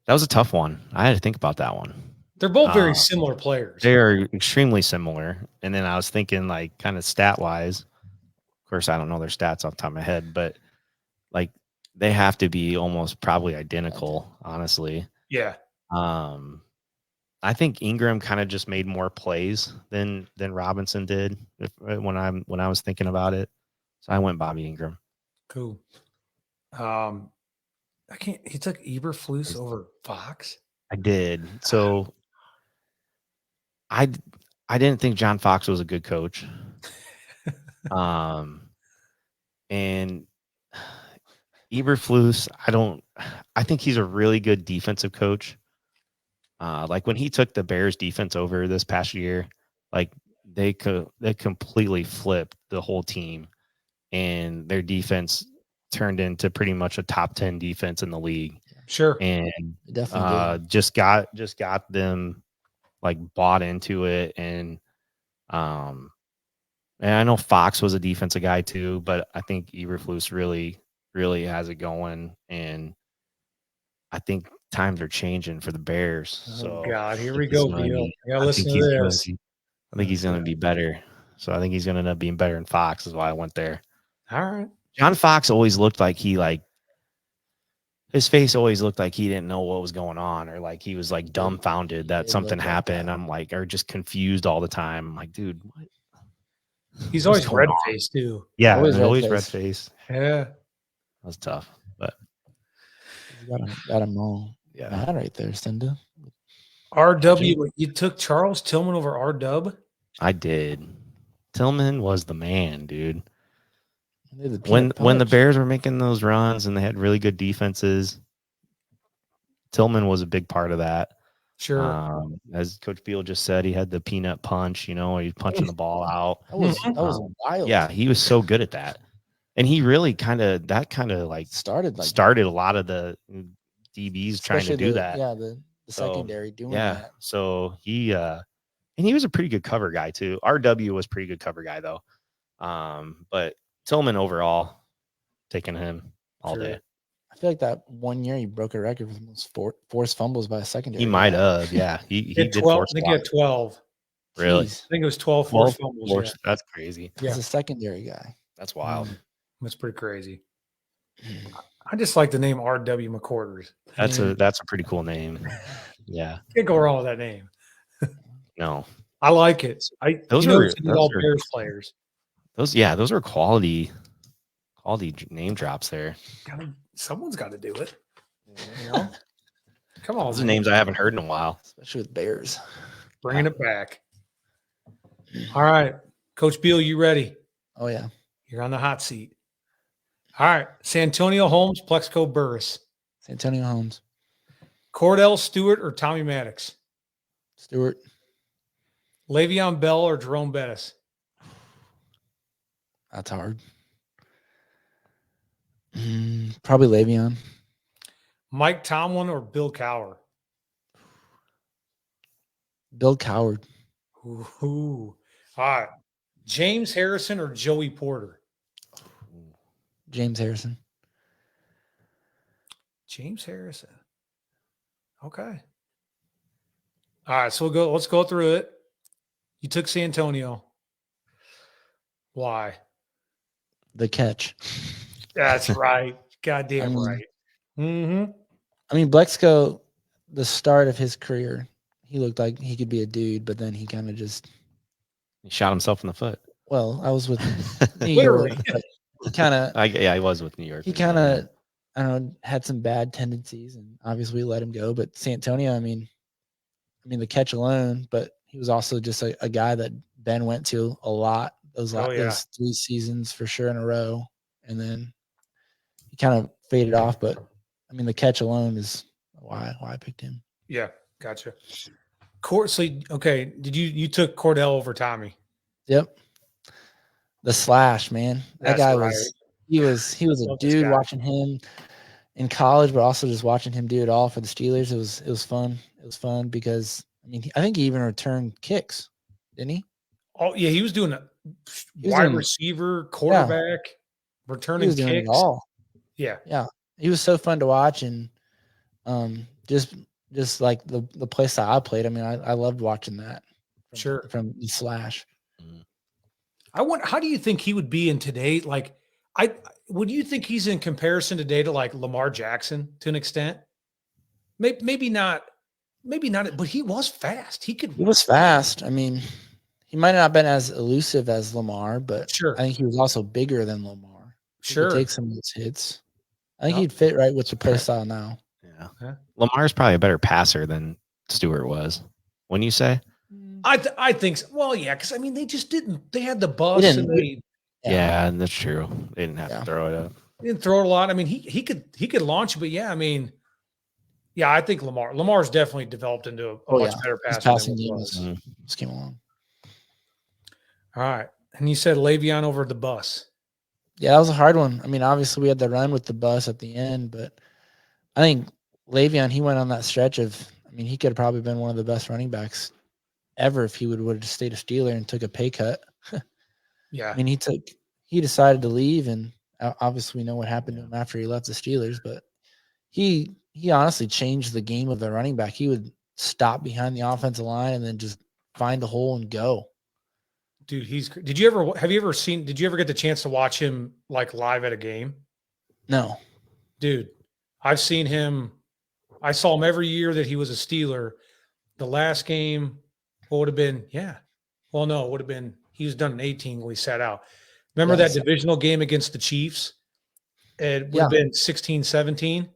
That was a tough one. I had to think about that one. They're both very similar players. They are extremely similar. And then I was thinking like kind of stat wise, of course, I don't know their stats off the top of my head, but like they have to be almost probably identical, honestly. Yeah. I think Ingram kind of just made more plays than Robinson did when I was thinking about it. So I went Bobby Ingram. Cool. He took Eberflus over Fox. I did. So I didn't think John Fox was a good coach. And Eberflus, I think he's a really good defensive coach. Like when he took the Bears defense over this past year, like they completely flipped the whole team, and their defense turned into pretty much a top 10 defense in the league. Sure. And Definitely just got them like bought into it. And I know Fox was a defensive guy too, but I think Eberflus really, really has it going. And I think times are changing for the Bears. So God, here we go, Beal. I gotta listen to this. I think he's going to be better. So I think he's going to end up being better than Fox is why I went there. All right. John Fox always looked like he his face always looked like he didn't know what was going on, or like he was like dumbfounded that It something looked like happened. that. I'm like, or just confused all the time. I'm like, dude, what? He's what's always going red on? faced too. Yeah, Always always, red red face. face. Yeah. That was tough, but He's got him all mad right there, Cinda. RW, you took Charles Tillman over RW? I did. Tillman was the man, dude. The When the Bears were making those runs and they had really good defenses, Tillman was a big part of that. Sure. As Coach Beal just said, he had the peanut punch, he's punching the ball out. That was wild. Yeah, he was so good at that. And he really kind of like started a lot of the DBs trying to do that. Yeah, the secondary doing that. So he and he was a pretty good cover guy too. RW was pretty good cover guy though. But Tillman overall, taking him all day. I feel like that 1 year he broke a record with most forced fumbles by a secondary. He might have, yeah. He did 12. force I think he had 12. Really? Jeez. I think it was 12 forced fumbles. Yeah. That's crazy. He's a secondary guy. That's wild. That's pretty crazy. I just like the name RW McCorders. That's a pretty cool name. Yeah. Can't go wrong with that name. No. I like it. Those are all Bears players. Those are quality name drops there. Someone's got to do it. You know? Come on. Those are names I haven't heard in a while. Especially with Bears. Bringing it back. All right. Coach Beal, you ready? Oh, yeah. You're on the hot seat. All right. Santonio Holmes, Plexico Burris. Santonio Holmes. Cordell Stewart or Tommy Maddox? Stewart. Le'Veon Bell or Jerome Bettis? That's hard. Probably Le'Veon. Mike Tomlin or Bill Cowher? Bill Cowher. Ooh. All right. James Harrison or Joey Porter? James Harrison. James Harrison. Okay. All right. So let's go through it. You took Santonio. Why? The catch. That's right. Goddamn right. Mm-hmm. I mean, Blexico, the start of his career, he looked like he could be a dude, but then he kind of just he shot himself in the foot. Well, I was with New York. He kind of I was with New York. He kind of I don't know, had some bad tendencies, and obviously we let him go. But Santonio, I mean the catch alone, but he was also just a guy that Ben went to a lot those 3 seasons for sure in a row, and then he kind of faded off. But I mean, the catch alone is why I picked him. Yeah, gotcha. So okay, you took Cordell over Tommy? Yep. The slash, man. That guy was he was a dude. Watching him in college, but also just watching him do it all for the Steelers. It was fun. It was fun because I mean, I think he even returned kicks, didn't he? Oh yeah, he was doing a wide receiver, quarterback, returning kicks. Doing it all. Yeah, yeah. He was so fun to watch, and just like the place that I played. I mean, I loved watching that. From the slash. I wonder, how do you think he would be in today? Like, would you think he's in comparison today to like Lamar Jackson to an extent? Maybe not, but he was fast. He was fast. I mean, he might not have been as elusive as Lamar, but sure. I think he was also bigger than Lamar. Sure. He could take some of those hits. I think he'd fit right with the play style now. Yeah. Huh? Lamar's probably a better passer than Stewart was. Wouldn't you say? I think so. Well, yeah, because I mean they just didn't. They had the bus and yeah, that's true. They didn't have to throw it up. They didn't throw it a lot. I mean, he could launch, but yeah, I mean, yeah, I think Lamar's definitely developed into a much better passer. His passing game just came along. All right, and you said Le'Veon over the bus. Yeah, that was a hard one. I mean, obviously we had the run with the bus at the end, but I think Le'Veon, he went on that stretch of. I mean, he could have probably been one of the best running backs ever if he would have stayed a Steeler and took a pay cut. Yeah. I mean, he decided to leave, and obviously we know what happened to him after he left the Steelers, but he honestly changed the game of the running back. He would stop behind the offensive line and then just find a hole and go. Dude, did you ever get the chance to watch him like live at a game? No. Dude, I've seen him. I saw him every year that he was a Steeler. The last game, what would have been? Yeah. Well, no, it would have been. He was done in 18 when we sat out. Remember that Yes. divisional game against the Chiefs? It would Yeah. have been 16-17,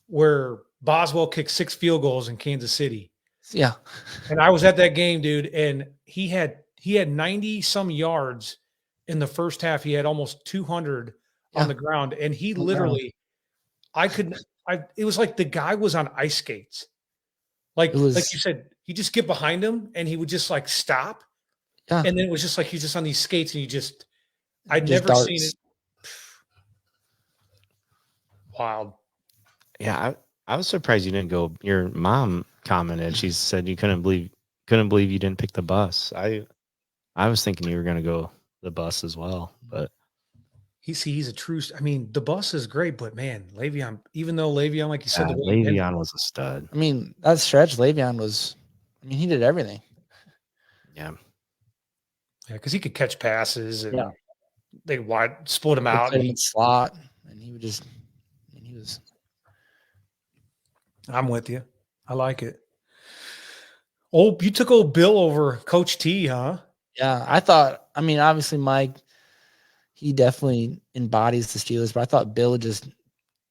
where Boswell kicked 6 field goals in Kansas City. Yeah. And I was at that game, dude, and he had 90 some yards in the first half. He had almost 200 on Yeah. the ground, and he On the literally, it was like the guy was on ice skates. Like It was- you said, you just get behind him and he would just like stop. Yeah. And then it was just like he's just on these skates and I'd Just never seen darts. it. Wild. Yeah, I was surprised you didn't go. Your mom commented. She said you couldn't believe you didn't pick the bus. I was thinking you were going to go the bus as well, but He's a true. I mean, the bus is great, but man, Le'Veon, even though Le'Veon, like you said, yeah, the way he ended- Le'Veon was a stud. I mean, that stretch, Le'Veon was. I mean, he did everything. Yeah, yeah, because he could catch passes and Yeah. they wide split him They out. played him in slot, and he would just. I mean, he was. I'm with you. I like it. Oh, you took old Bill over Coach T, huh? Yeah, I thought. I mean, obviously, Mike. He definitely embodies the Steelers, but I thought Bill just.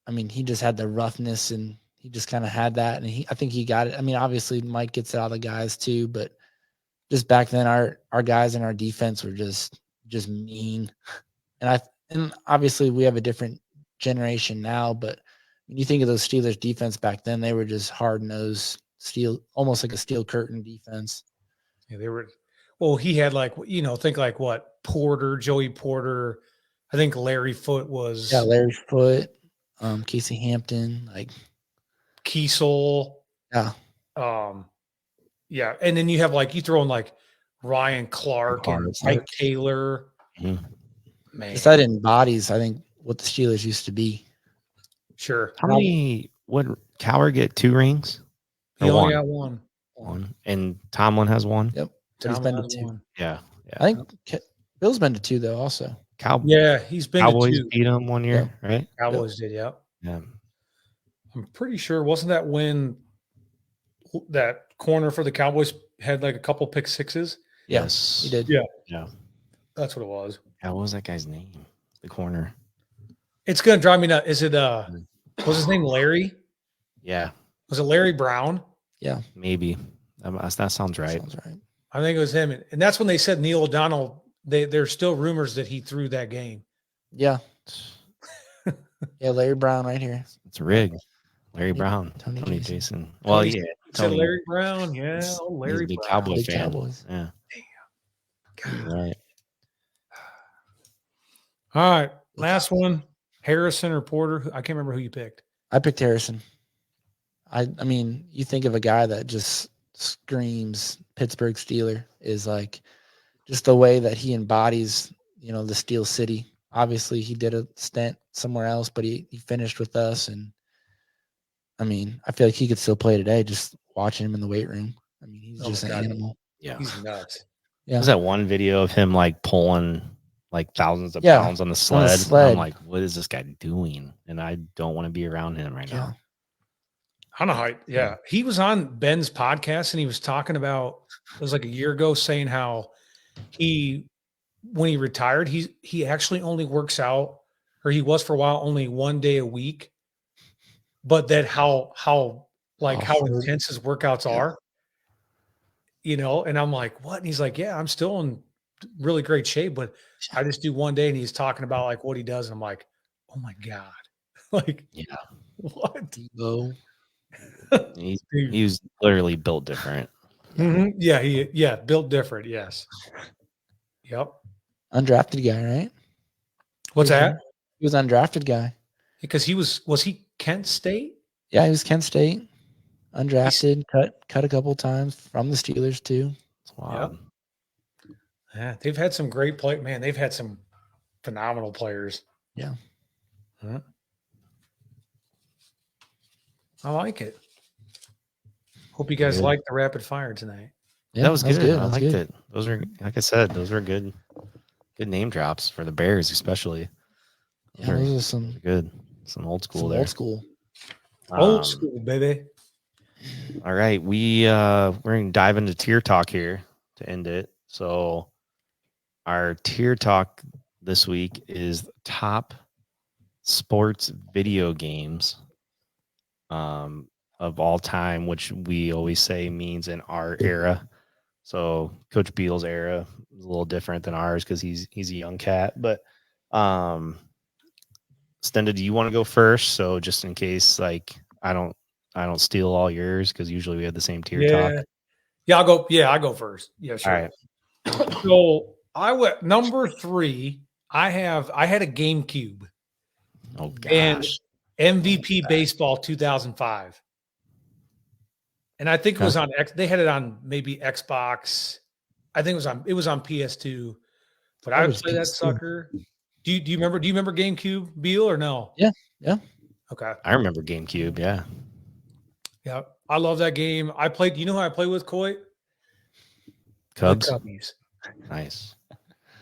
I mean, he just had the roughness, and he just kind of had that, and I think he got it. I mean, obviously, Mike gets it out of the guys too, but just back then, our guys in our defense were just mean, and obviously we have a different generation now, but when you think of those Steelers defense back then, they were just hard nosed steel, almost like a steel curtain defense. Yeah, they were. Well, he had like think like what Joey Porter. I think Larry Foote was. Yeah, Larry Foote, Casey Hampton, like Kiesel. Yeah. Yeah, and then you have like you throw in like Ryan Clark and Mike Taylor. Mhm. Man, just that embodies, I think, what the Steelers used to be. Sure. How many would Cowher get? 2 rings? He Or only one? got one. One. And Tomlin has 1? Yep. But he's been to 2. One. Yeah. I think Bill's been to 2 though, also. Yeah, he's been Cowboys to 2. beat him 1 year, right? Cowboys did, yeah. Yeah. I'm pretty sure. Wasn't that when that corner for the Cowboys had like a couple pick sixes? Yes. He did. Yeah. Yeah. That's what it was. Yeah, what was that guy's name? The corner. It's gonna drive me nuts. Is it was his name Larry? Yeah. Was it Larry Brown? Yeah. Maybe. That sounds right. Sounds right. I think it was him. And that's when they said Neil O'Donnell, there's still rumors that he threw that game. Yeah. Yeah, Larry Brown right here. It's rigged. Larry Brown. Tony Jason. Well, Tony- yeah. Said Tony. Larry Brown. Yeah. He's- Oh, he's Larry a big Brown. Cowboy Big fan. Cowboys. Yeah. God. Right. All right. Last one. Harrison or Porter. I can't remember who you picked. I picked Harrison. I mean, you think of a guy that just screams Pittsburgh Steeler, is like just the way that he embodies, the Steel City. Obviously, he did a stint somewhere else, but he finished with us. And I mean, I feel like he could still play today, just watching him in the weight room. I mean, he's just an animal. Yeah. He's nuts. Yeah. There's that one video of him like pulling like thousands of pounds on the sled. sled. I'm like, what is this guy doing? And I don't want to be around him right now. I don't know how. Yeah. He was on Ben's podcast and he was talking about, it was like a year ago, saying how when he retired, he actually only works out, or he was for a while, only 1 day a week, but that how intense his workouts are, and I'm like, what? And he's like, yeah, I'm still in really great shape, but I just do 1 day. And he's talking about like what he does. And I'm like, oh my God. Like, Yeah. what? Debo. He was literally built different. Mm-hmm. Yeah, built different. Yes. Yep. Undrafted guy, right? What's that? He was undrafted guy. Because was he Kent State? Yeah, he was Kent State. Undrafted, cut a couple times from the Steelers too. It's wild. Yep. Yeah, they've had some great play. Man, they've had some phenomenal players. Yeah. Huh? I like it. Hope you guys liked the rapid fire tonight. Yeah, that was good. I That was liked good. it. Those are, like I said, those were good name drops for the Bears, especially. Yeah, those are some Good. Some old school there. old school. Old school, baby. All right, we're gonna dive into tier talk here to end it. So our tier talk this week is top sports video games of all time, which we always say means in our era. So Coach Beal's era is a little different than ours because he's a young cat. But Stenda, do you want to go first? So just in case, like I don't steal all yours because usually we have the same tier talk. Yeah, I'll go. Yeah, I go first. Yeah, sure. All right. So I went number 3. I had a GameCube. Oh gosh. And MVP Baseball 2005. And I think it was on they had it on maybe Xbox. I think it was on PS2. But I would play that sucker. Do you remember GameCube, Beal, or no? Yeah. Okay. I remember GameCube, yeah. Yeah. I love that game. I played, you know who I played with, Coy? Cubs. The Cubbies. Nice.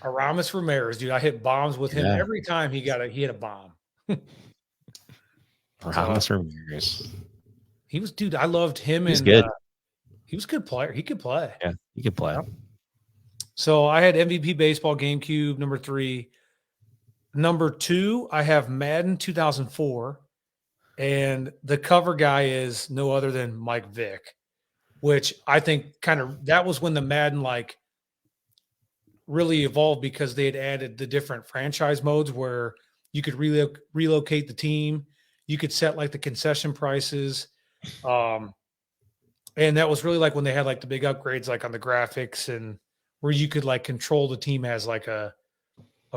Aramis Ramirez, dude. I hit bombs with him every time he hit a bomb. Aramis Ramirez. He was, dude, I loved him. He's good. He was a good player. He could play. Yeah, he could play. Yep. So I had MVP Baseball GameCube, number 3. Number 2, I have Madden 2004. And the cover guy is no other than Mike Vick, which I think that was when the Madden really evolved because they had added the different franchise modes where you could relocate the team. You could set the concession prices. And that was really when they had the big upgrades on the graphics and where you could control the team as a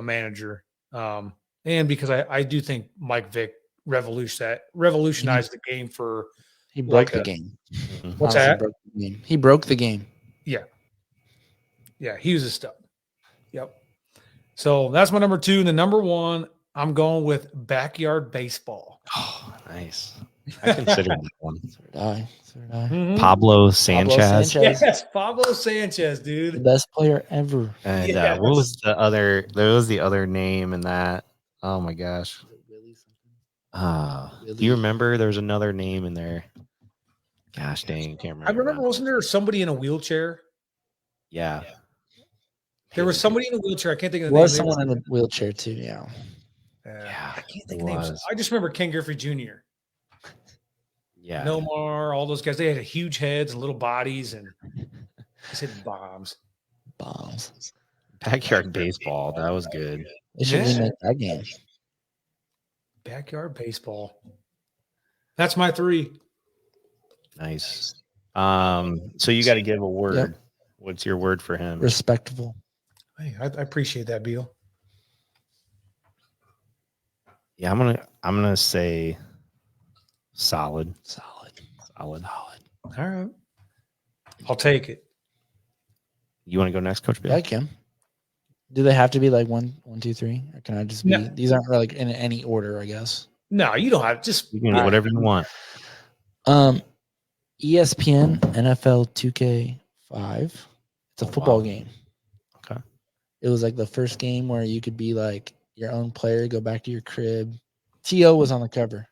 manager. And because I do think Mike Vick revolutionized the game for he broke the game. What's that? He broke the game. Yeah. Yeah, he was a stud. Yep. So that's my number 2. And the number 1, I'm going with Backyard Baseball. Oh, nice. I considered that one. So did I. Mm-hmm. Pablo Sanchez. Yes, Pablo Sanchez, dude. The best player ever. And what was the other? There was the other name in that. Oh my gosh. Do you remember? There's another name in there. Gosh dang, can't remember. I remember. Wasn't there somebody in a wheelchair? Yeah. There was somebody in a wheelchair. I can't think of the name. There was someone in a wheelchair too. Yeah. I can't think of names. I just remember Ken Griffey Jr. Yeah. Nomar, all those guys. They had huge heads and little bodies and just hitting bombs. Backyard Baseball. That was good. They should remake that game. Backyard Baseball. That's my 3. Nice. So you got to give a word. Yep. What's your word for him? Respectable. Hey, I appreciate that, Beal. Yeah, I'm gonna say solid. All right. I'll take it. You want to go next, Coach Beal? Yeah, I can. Do they have to be 1, 2, 3? Or can I just be? No. These aren't really in any order, I guess. No, you don't have. Just you can do whatever you want. ESPN NFL 2K5. It's a football game. Okay. It was the first game where you could be your own player, go back to your crib. T.O. was on the cover.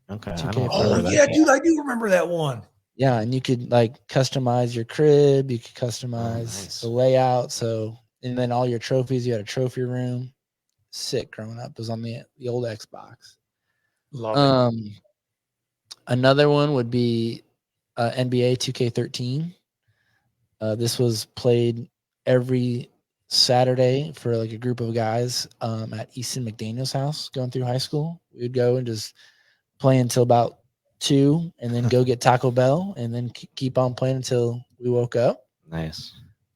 Okay. Dude, I do remember that one. Yeah, and you could customize your crib. You could customize the layout. So, and then all your trophies. You had a trophy room. Sick growing up. It was on the old Xbox. Love it. Another one would be NBA 2K13. This was played every Saturday for a group of guys at Easton McDaniel's house going through high school. We would go and just play until about 2 and then go get Taco Bell and then keep on playing until we woke up. Nice.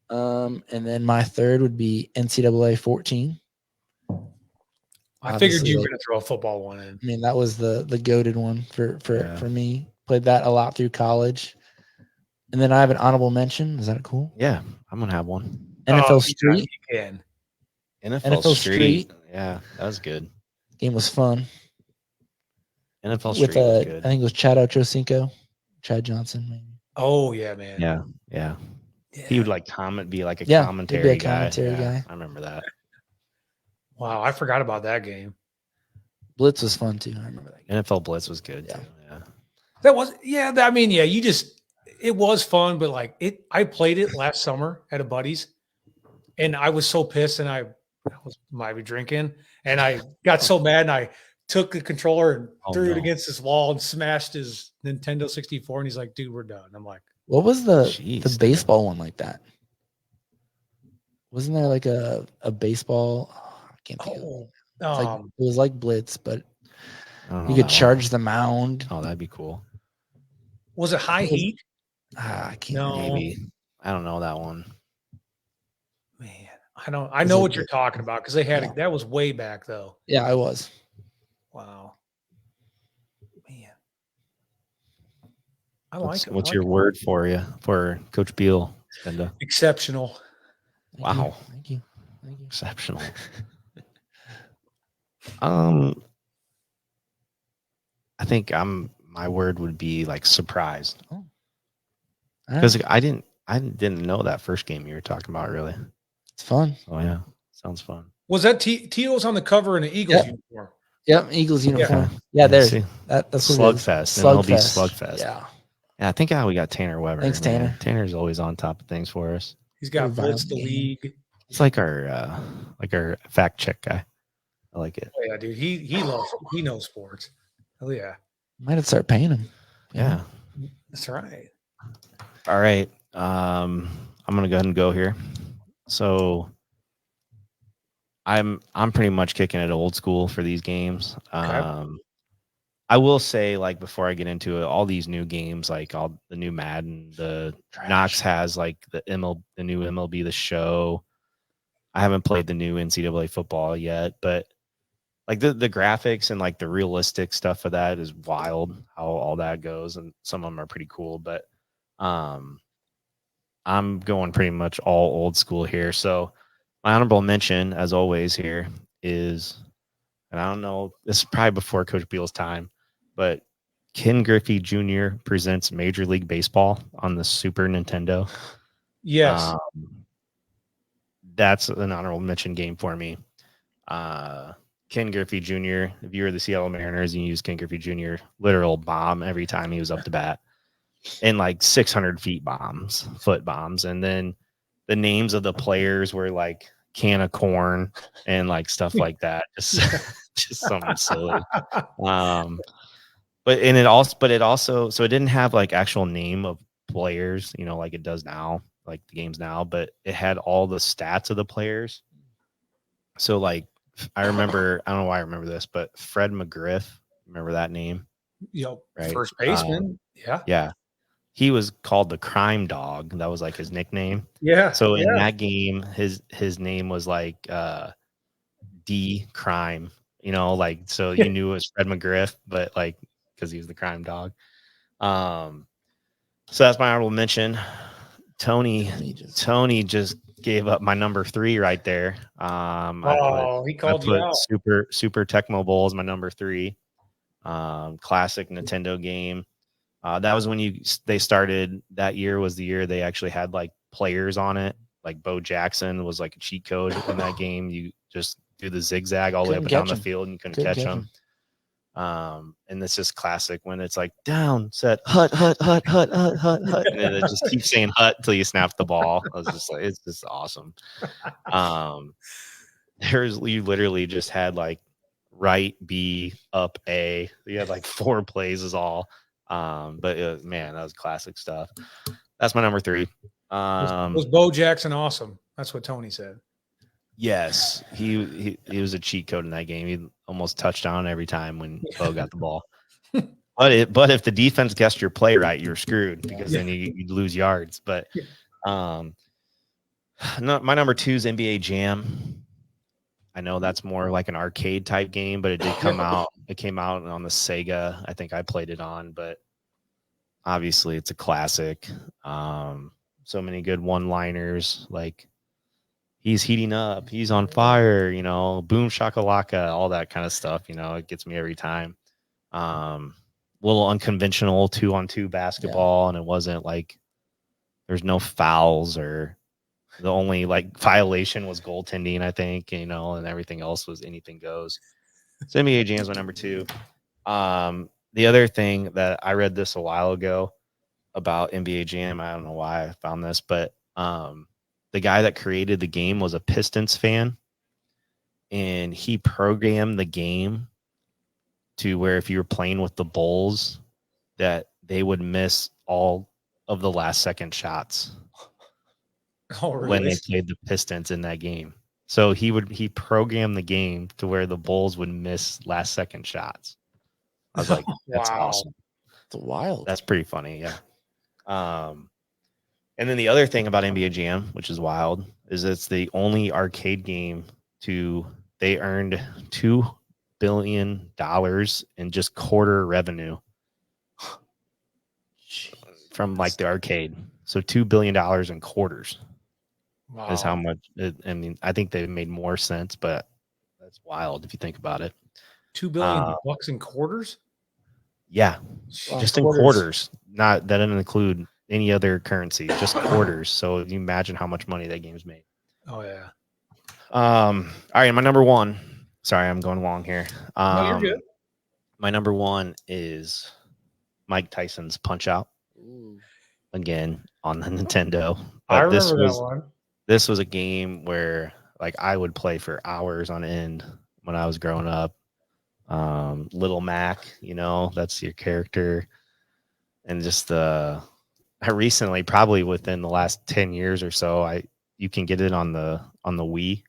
And then my third would be NCAA 14. I figured you were going to throw a football one in. I mean, that was the goated one for me. Played that a lot through college. And then I have an honorable mention. Is that cool? Yeah, I'm going to have one. NFL Street. You can. NFL Street. Yeah, that was good. Game was fun. NFL Street was good. I think it was Chad Ochocinco, Chad Johnson, maybe. Oh yeah, man. Yeah. He would be a he'd commentary be a commentary guy. I remember that. Wow, I forgot about that game. Blitz was fun too. I remember that game. NFL Blitz was good. Yeah. That was, yeah. I mean, yeah, it was fun, but like I played it last summer at a buddy's, and I was so pissed, and I was might be drinking, and I got so mad, and I took the controller and threw it against this wall and smashed his Nintendo 64. And he's like, "Dude, we're done." I'm like, What was the Jeez. baseball one like that? Wasn't there like a baseball? I can't think of it. It was like Blitz, but you could charge the mound. Oh, that'd be cool. was it High Heat? I can't. No, Maybe. I don't know that one. man. I know what you're talking about because they had Yeah. that was way back though. Yeah, I was. Wow, man. I like it. What's your word for Coach Beal, Linda? Exceptional. Wow. Thank you. Exceptional. I think my word would be like surprised. Because I didn't know that first game you were talking about really. It's fun. Oh yeah. Sounds fun. Was that Tito's on the cover in an Eagles uniform? Yep, Eagles uniform. Okay. Yeah, there's See? that's what Slugfest. MLB Slugfest. Yeah. Yeah, I think we got Tanner Weber. Thanks, man. Tanner. Tanner's always on top of things for us. He's got Blitz the league. It's like our fact check guy. I like it. Oh yeah, dude. He knows sports. Hell yeah. Might have to start paying him. Yeah. That's right. All right. I'm gonna go ahead and go here. So I'm pretty much kicking it old school for these games. Okay. I will say, like, before I get into it, all these new games, like all the new Madden, the Knox has like the new MLB The Show. I haven't played the new NCAA football yet, but like the graphics and like the realistic stuff of that is wild how all that goes, and some of them are pretty cool. But I'm going pretty much all old school here. So my honorable mention, as always, here is, and I don't know, this is probably before Coach Beal's time, but Ken Griffey Jr. presents Major League Baseball on the Super Nintendo. Yes. That's an honorable mention game for me. Ken Griffey Jr., if you were the Seattle Mariners and you used Ken Griffey Jr., literal bomb every time he was up to bat. And like 600 foot bombs. And then the names of the players were like can of corn and like stuff like that. Just something silly. But it also, so it didn't have like actual name of players, like it does now, like the games now, but it had all the stats of the players. So like, I don't know why I remember this, but Fred McGriff, remember that name? Yep. Right. First baseman. Yeah. Yeah. He was called the Crime Dog. That was like his nickname. Yeah. So in that game, his name was like D Crime, like, so you knew it was Fred McGriff, but like, because he was the Crime Dog. So that's my honorable mention. Tony just gave up my number 3 right there. He called you out. Super Tecmo Bowl is my number 3. Classic Nintendo game. That was when they started. That year was the year they actually had like players on it. Like Bo Jackson was like a cheat code in that game. You just do the zigzag all the way up and down the field and you couldn't catch him. And it's just classic when it's like down, set, hut, and then it just keeps saying hut until you snap the ball. I was just like, it's just awesome. You literally just had like right B, up A. You had like 4 plays is all. But man, that was classic stuff. That's my number 3. Was Bo Jackson awesome? That's what Tony said. Yes, he was a cheat code in that game. He almost touchdown every time when Bo got the ball. But if the defense guessed your play right, you're screwed because then you'd lose yards. But my number 2 is NBA Jam. I know that's more like an arcade type game, but it did come out. It came out on the Sega. I think I played it on, but obviously it's a classic. So many good one-liners, like he's heating up, he's on fire, boom shakalaka, all that kind of stuff. It gets me every time. Little unconventional 2-on-2 basketball, and it wasn't like there's no fouls, or the only like violation was goaltending, I think, and everything else was anything goes. So NBA Jam's my number 2. the other thing that I read this a while ago about NBA Jam, I don't know why I found this, but the guy that created the game was a Pistons fan, and he programmed the game to where if you were playing with the Bulls, that they would miss all of the last second shots Oh, when really? they played the Pistons in that game. So he programmed the game to where the Bulls would miss last second shots. I was like, that's Wow. awesome. It's wild. That's pretty funny, yeah. And then the other thing about NBA Jam, which is wild, is it's the only arcade game they earned $2 billion in just quarter revenue from like the arcade. So $2 billion in quarters is how Wow. much. I mean, I think they made more sense, but that's wild if you think about it. $2 billion bucks in quarters? Yeah, Wow. just in quarters. Not that doesn't include any other currency, just quarters. So you imagine how much money that game's made. Oh, yeah. All right, my number one. Sorry, I'm going long here. No, you're good. My number one is Mike Tyson's Punch Out. Ooh. Again on the Nintendo. I But remember that one. this was a game where like I would play for hours on end when I was growing up. Little Mac, that's your character. And just I recently, probably within the last 10 years or so, you can get it on the Wii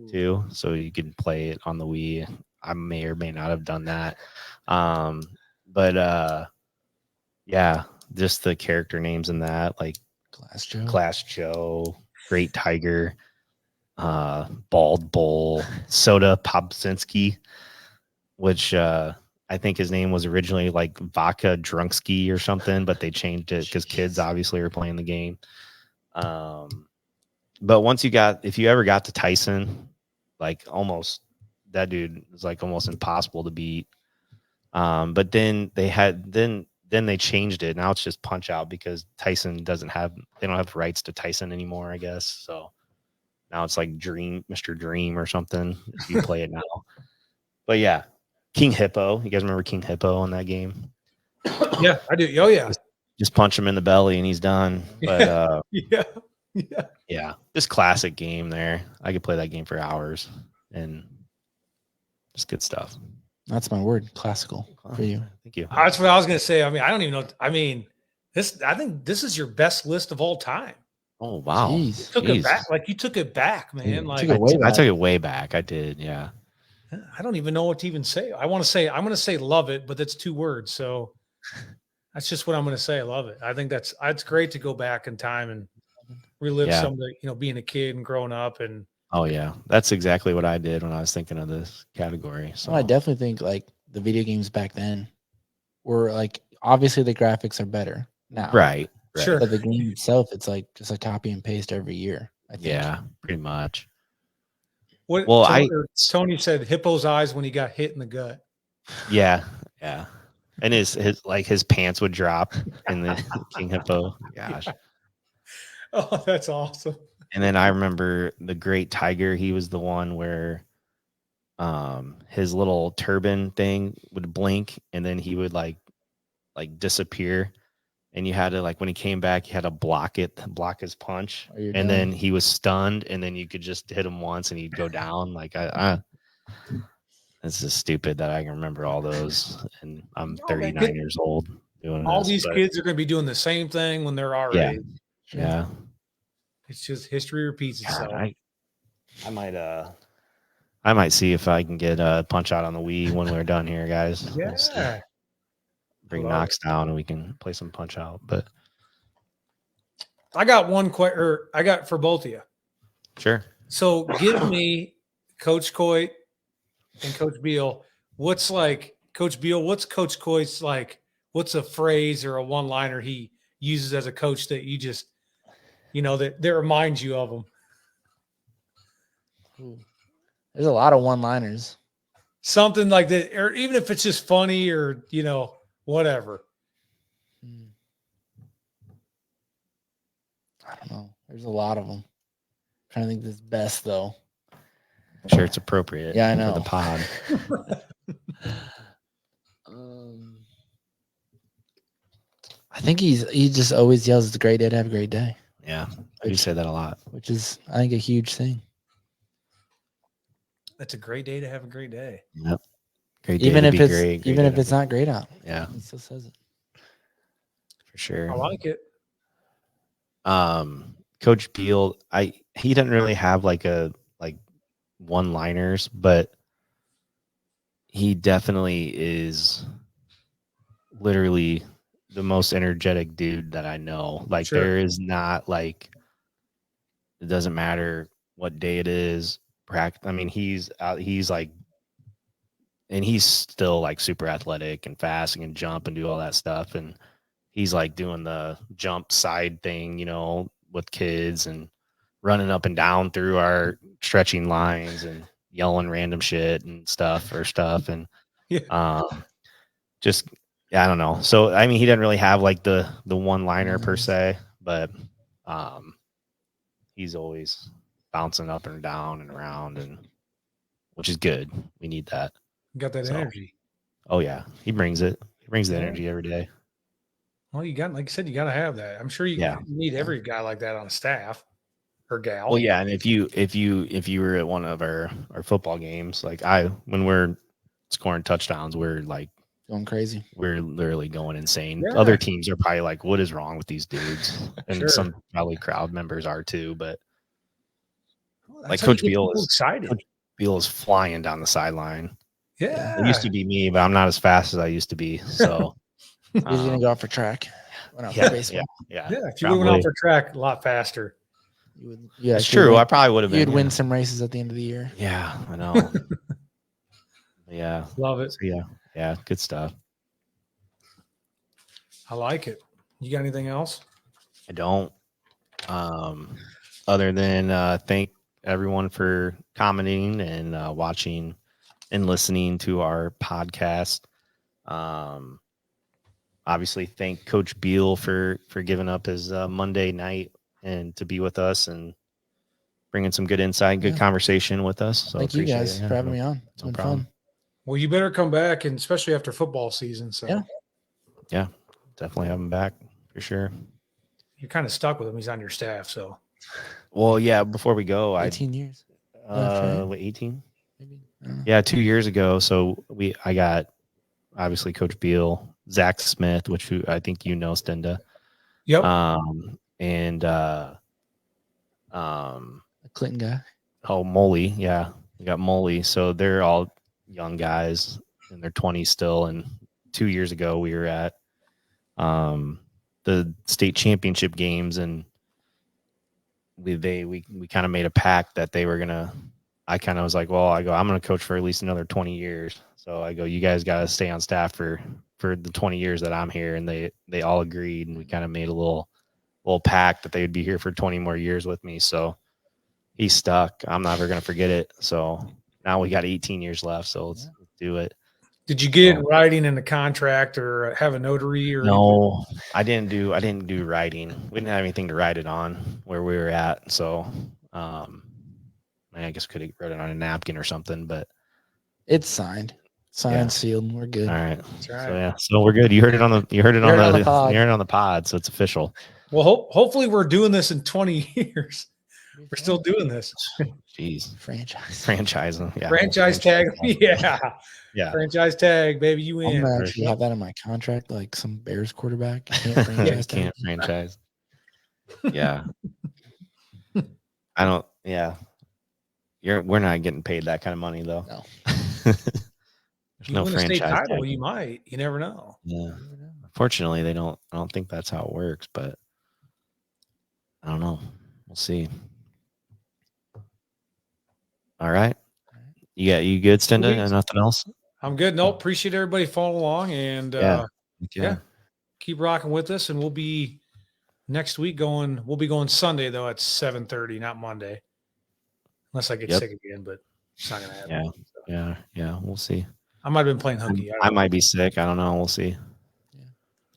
too. So you can play it on the Wii. I may or may not have done that. But yeah, just the character names in that, like Glass Joe, Great Tiger, Bald Bull, Soda Popsinski, which I think his name was originally like Vodka Drunksky or something, but they changed it because kids obviously were playing the game. But if you ever got to Tyson, like almost that dude was like almost impossible to beat. But then they changed it. Now it's just Punch Out because Tyson they don't have rights to Tyson anymore, I guess. So now it's like Mr. Dream or something if you play it now. But yeah, King Hippo. You guys remember King Hippo in that game? Yeah, I do. Oh, yeah. Just punch him in the belly and he's done. But yeah. Just classic game there. I could play that game for hours and just good stuff. That's my word, classical for you. Thank you. That's what I was going to say. I mean, I don't even know. I mean, I think this is your best list of all time. Oh, wow. Jeez. You took it back. Like you took it back, man. Like I took it way back. I did. Yeah. I don't even know what to even say. I'm going to say love it, but that's 2 words. So that's just what I'm going to say. I love it. I think that's great to go back in time and relive some of the, being a kid and growing up. And oh yeah, that's exactly what I did when I was thinking of this category. So I definitely think like the video games back then were like, obviously the graphics are better now. Right. Sure. But the game itself, it's like just a copy and paste every year. I think. Yeah, pretty much. Tony said Hippo's eyes when he got hit in the gut. Yeah. And his pants would drop in the King Hippo. Gosh. Oh, that's awesome. And then I remember the Great Tiger. He was the one where his little turban thing would blink and then he would like disappear. And you had to when he came back, you had to block his punch. And then he was stunned and then you could just hit him once and he'd go down. It's just stupid that I can remember all those. And I'm 39 years old doing all these kids are going to be doing the same thing when they're our age. Yeah. It's just history repeats itself. I might see if I can get a Punch Out on the Wii when we're done here, guys. Yeah. Bring Knox down and we can play some Punch Out. But I got one I got for both of you. Sure. So give me Coach Coit and Coach Beal. What's Coach Beal? What's Coach Coit's what's a phrase or a one-liner he uses as a coach that you just, that reminds you of him? There's a lot of one-liners. Something like that, or even if it's just funny or, whatever. I don't know. There's a lot of them. I'm trying to think this best though. Sure, it's appropriate. Yeah, I know. For the pod. I think he just always yells, "It's a great day to have a great day," Yeah, you say that a lot. which is, I think, a huge thing. That's a great day to have a great day. Yep. Great day Even to if be it's great. even if it's not great out, Yeah, he still says it. for sure. I like it. Coach Beal, he doesn't really have like one-liners, but he definitely is literally the most energetic dude that I know. Like Sure. there is not like it doesn't matter what day it is. I mean, he's out. He's like, and he's still like super athletic and fast and can jump and do all that stuff. And he's like doing the jump side thing, with kids and running up and down through our stretching lines and yelling random shit and stuff. And Yeah. just I don't know. So I mean, he doesn't really have like the one liner per Nice. se, but he's always bouncing up and down and around, and which is good. We need that. Got that So, energy. Oh yeah, he brings it. He brings the Yeah. energy every day. Well, you got, like you said, you got to have that. I'm sure you Yeah. need every guy like that on staff or gal. Well, yeah, and if you were at one of our football games, like when we're scoring touchdowns, we're like Going crazy. we're literally going insane. Yeah. Other teams are probably like, "What is wrong with these dudes?" And Sure. some probably crowd members are too. But Well, like that's how you Coach get Beal people is excited. Coach Beal is flying down the sideline. Yeah. It used to be me, but I'm not as fast as I used to be. So He's gonna go out for track. Went out for yeah, baseball. yeah. Yeah. If you would have went out for track a lot faster. You would, yeah, It's true. I probably would have been. You'd win some races at the end of the year. Yeah, I know. Yeah. Love it. So yeah, good stuff. I like it. You got anything else? I don't. Other than thank everyone for commenting and watching and listening to our podcast. Obviously, thank Coach Beal for giving up his Monday night and to be with us and bringing some good insight and good conversation with us. So Thank you appreciate guys it. for having me on. It's been fun. Well, you better come back, and especially after football season. So Yeah, definitely have him back for sure. You're kind of stuck with him. He's on your staff, so. Well, yeah. Before we go, 18 years. 18. Maybe. Yeah, 2 years ago. So I got obviously Coach Beal, Zach Smith, which I think Stenda. Yep. And A Clinton guy. Oh, Moley, yeah, we got Moley. So they're all young guys in their 20s still. And 2 years ago, we were at the state championship games, and we kind of made a pact that they were gonna. I kind of was like, well, I'm gonna coach for at least another 20 years. So I go, you guys got to stay on staff for the 20 years that I'm here, and they all agreed, and we kind of made a little pact that they would be here for 20 more years with me. So he's stuck. I'm never gonna forget it. So now we got 18 years left. So let's do it. Did you get writing in the contract or have a notary or No, anything? I didn't do writing. We didn't have anything to write it on where we were at. So I guess could have wrote it on a napkin or something, but it's signed, sealed. We're good. All right. Right. So we're good. You heard it on the pod. So it's official. Well, hopefully we're doing this in 20 years. We're still doing this. Jeez. Franchising. Yeah. Franchise tag. Yeah. Yeah. Franchise tag, baby. You I'm win. gonna actually have that in my contract, like some Bears quarterback. You can't franchise. Can't franchise. Yeah. I don't. Yeah. We're not getting paid that kind of money though. No. There's no win a state franchise title, tag. you might. You never know. Yeah. Unfortunately, they don't. I don't think that's how it works, but I don't know. We'll see. All right. You good, Stenda? And nothing else? I'm good. Nope. Appreciate everybody following along, and keep rocking with us. And we'll be next week We'll be going Sunday though at 7:30, not Monday, unless I get sick again. But it's not gonna happen. Yeah. We'll see. I might have been playing hooky. I might be sick. I don't know. We'll see.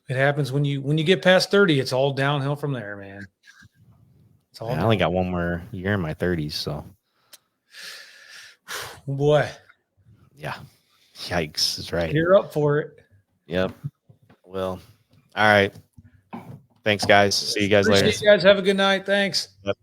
It happens when you get past 30. It's all downhill from there, man. It's all. I only got one more year in my 30s, so. Boy. Yeah. Yikes is right. You're up for it. Yep. Well, all right. Thanks, guys. See you guys later. Appreciate you guys. Have a good night. Thanks. Yep.